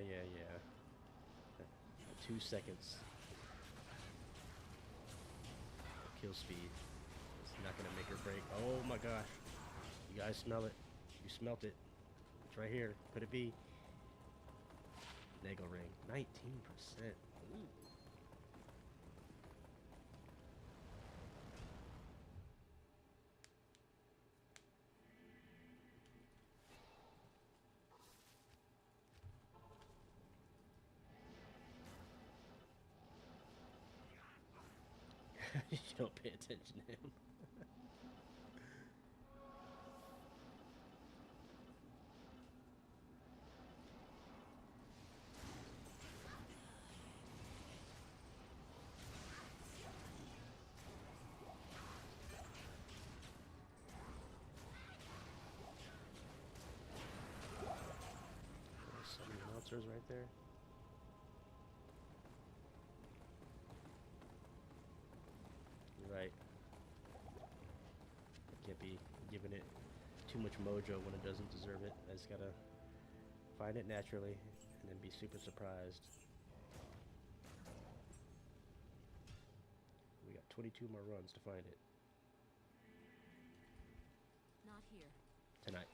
Yeah. 2 seconds. Kill speed. It's not gonna make or break. Oh my gosh. You guys smell it. You smelt it. It's right here. Could it be? Nagelring. 19%. Ooh. You don't pay attention to him. There's so many monsters right there. You're right. I can't be giving it too much mojo when it doesn't deserve it. I just gotta find it naturally and then be super surprised. We got 22 more runs to find it. Not here. Tonight.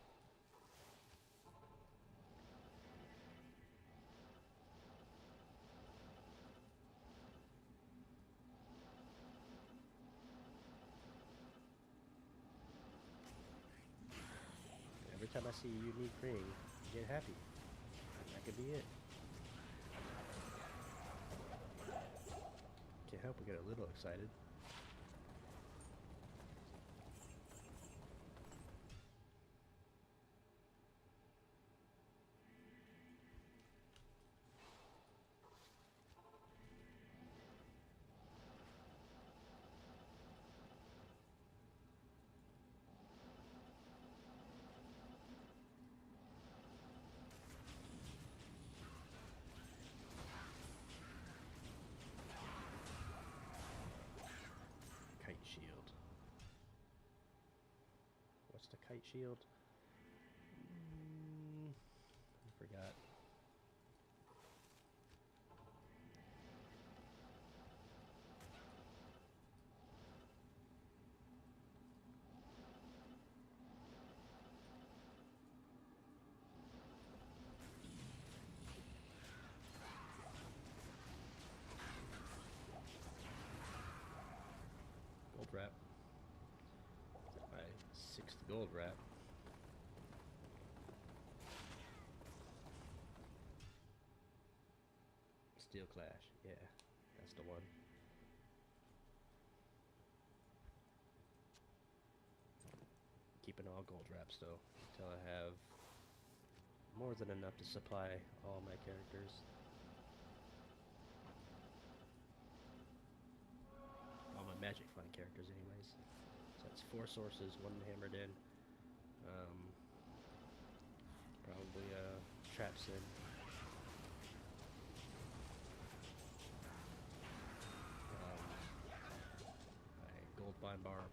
Every time I see a unique ring, I get happy. That could be it. Can't help but get a little excited. Kite shield. What's the kite shield? I forgot. Gold wrap. My 6th gold wrap. Steel Clash, yeah, that's the one. Keeping all gold wraps though, until I have more than enough to supply all my characters. All my Magic Fund characters anyways. So that's 4 sources, 1 hammered in. Probably traps in. My gold bind bar.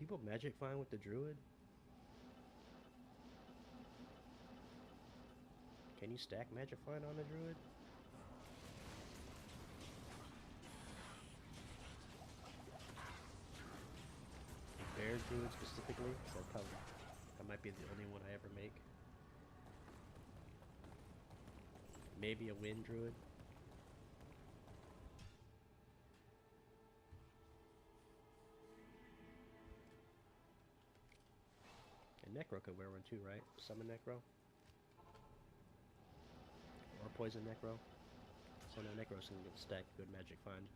people magic find with the druid? Can you stack magic find on a druid? Bear druid specifically, so that might be the only one I ever make. Maybe a wind druid. And Necro could wear one too, right? Summon Necro. Or poison Necro. So no Necros can get stack good magic find.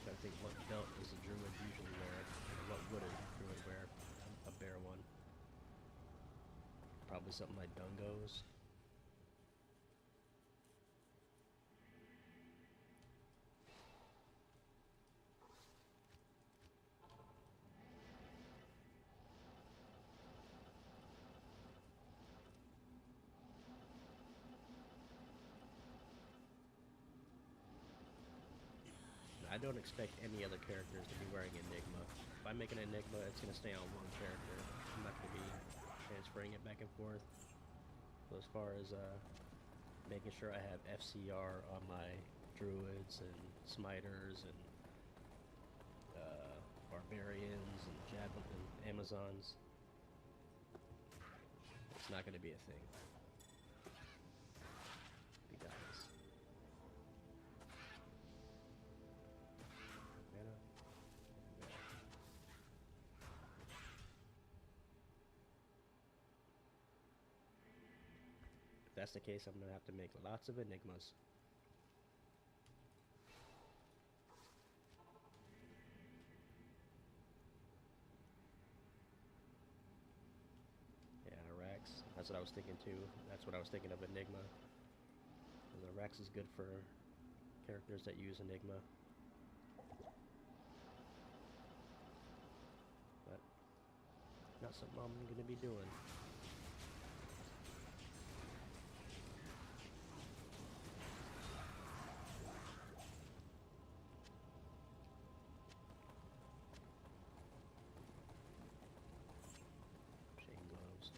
I think what belt does a druid usually wear, and what would a druid wear? A bear one. Probably something like Dungos. I don't expect any other characters to be wearing Enigma. If I make an Enigma, it's going to stay on one character. I'm not going to be transferring it back and forth. So as far as making sure I have FCR on my druids and smiters and barbarians and javelin and Amazons, it's not going to be a thing. Be guys. If that's the case, I'm going to have to make lots of Enigmas. Yeah, Rax. That's what I was thinking too. That's what I was thinking of Enigma. The Rax is good for characters that use Enigma. But not something I'm going to be doing.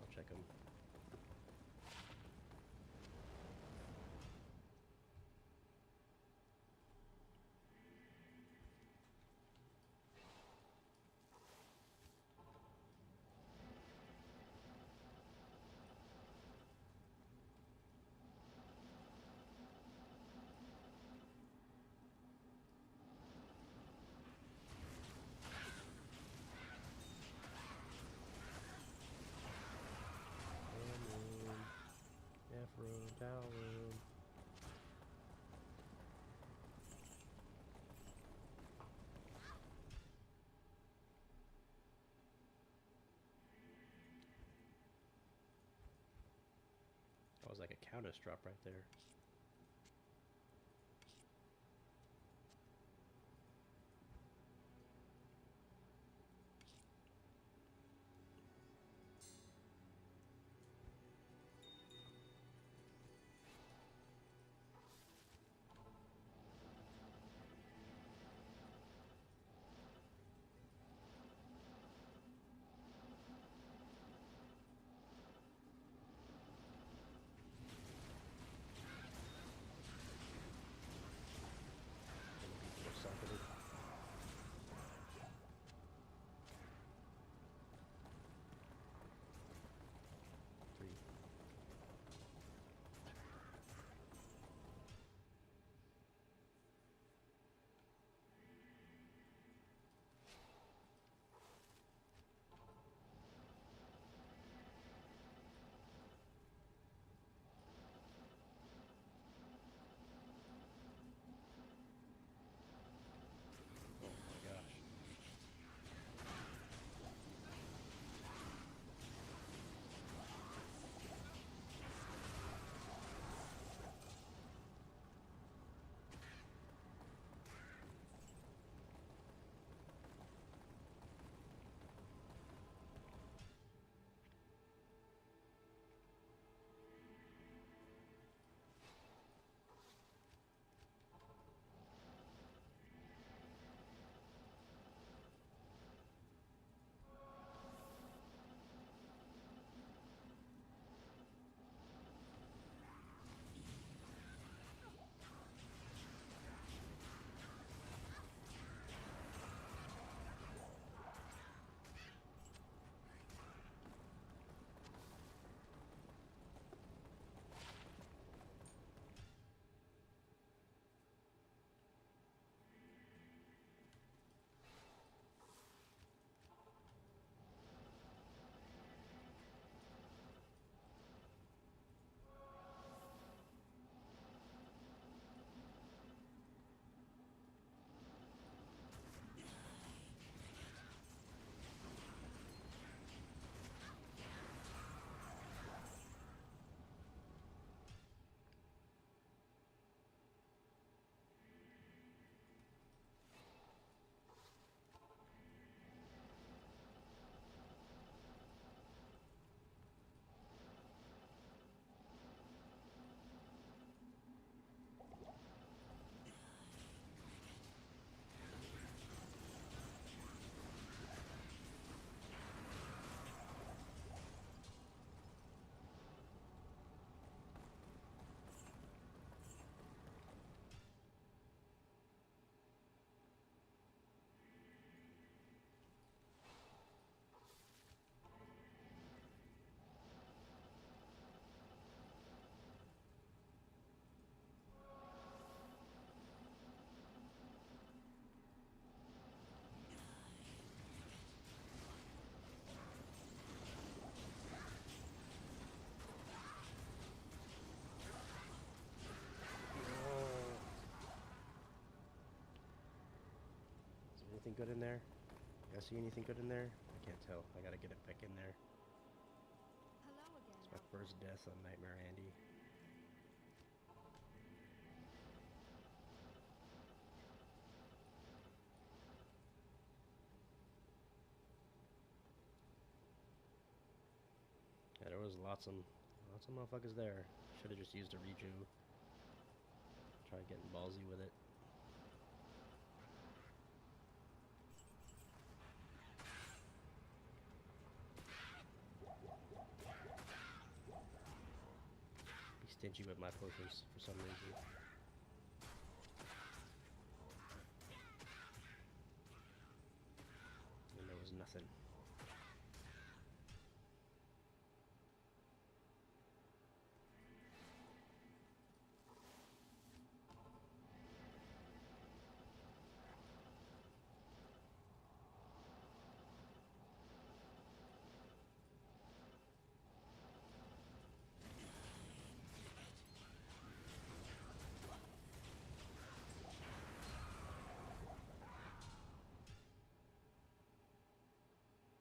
I'll check them. Tal room. That was like a Countess drop right there. Anything good in there? You guys see anything good in there? I can't tell. I gotta get it back in there. Hello again. It's my first death on Nightmare Andy. Yeah, there was lots of motherfuckers there. Should have just used a reju. Try getting ballsy with it. Be stingy with my potions for some reason. And there was nothing.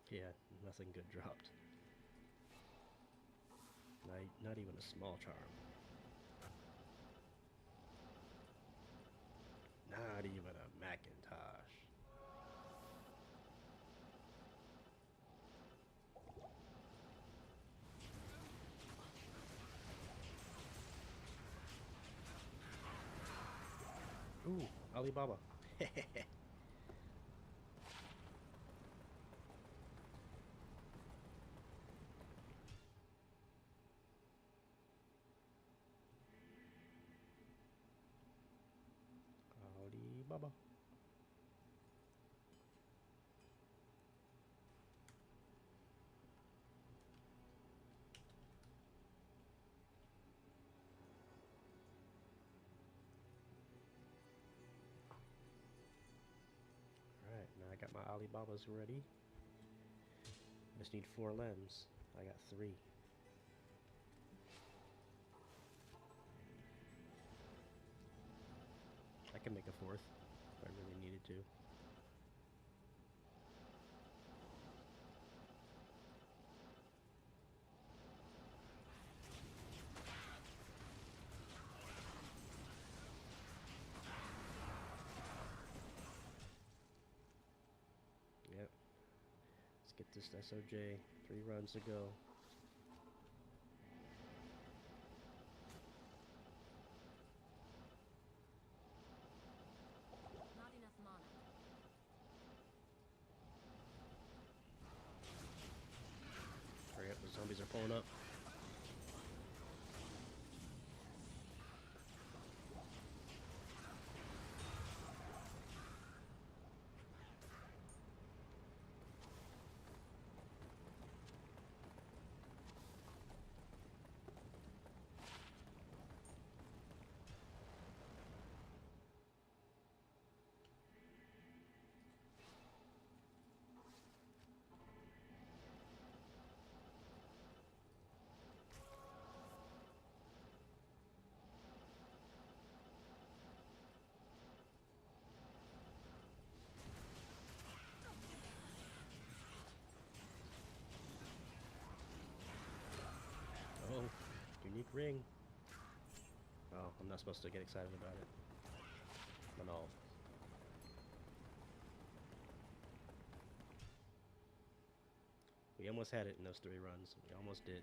Yeah, nothing good dropped. Not even a small charm. Not even a Macintosh. Ooh, Alibaba. Alibaba. Alright, now I got my Alibabas ready. Just need 4 limbs. I got 3. I can make a 4th if I really needed to. Yep. Let's get this SOJ. 3 runs to go. Not enough mana. Hurry up, the zombies are pulling up. Oh, unique ring. Oh, I'm not supposed to get excited about it. But no. We almost had it in those 3 runs. We almost did.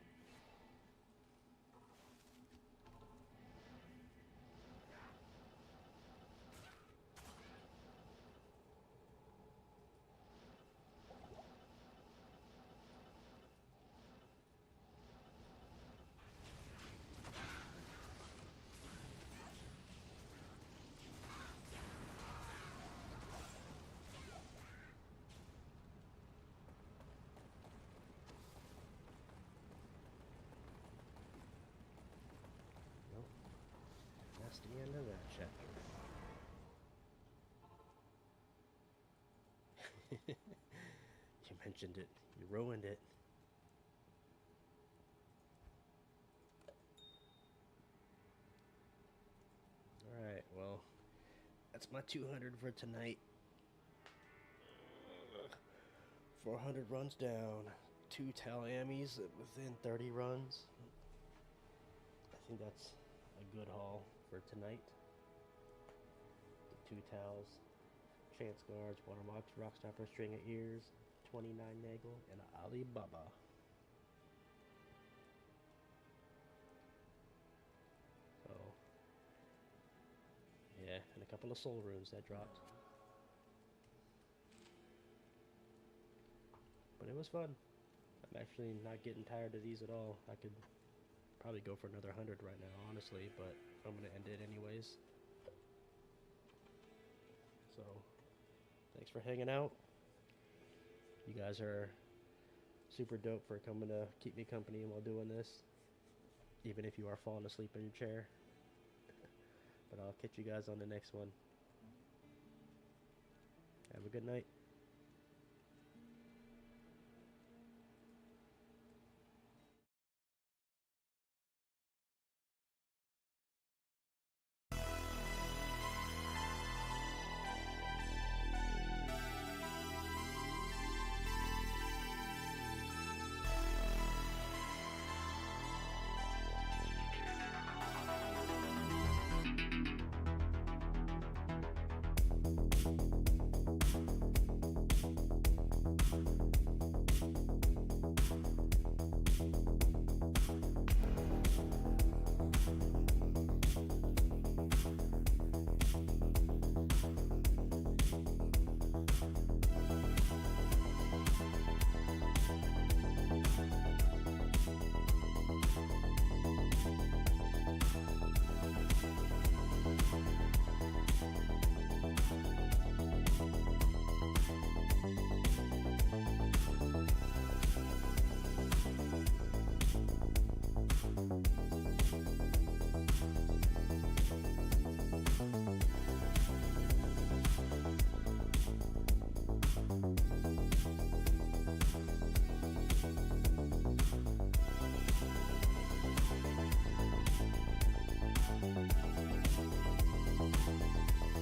Nope. That's the end of that chapter. You mentioned it. You ruined it. Alright, well, that's my 200 for tonight. 400 runs down. 2 Tal Amies within 30 runs. I think that's a good haul for tonight. The 2 Tals, Chance Guards, Watermarks, Rockstopper, String of Ears, 29 Nagel, and Alibaba. So, yeah, and a couple of soul runes that dropped. But it was fun. I'm actually not getting tired of these at all. I could probably go for another 100 right now, honestly, but I'm going to end it anyways. So, thanks for hanging out. You guys are super dope for coming to keep me company while doing this, even if you are falling asleep in your chair. But I'll catch you guys on the next one. Have a good night.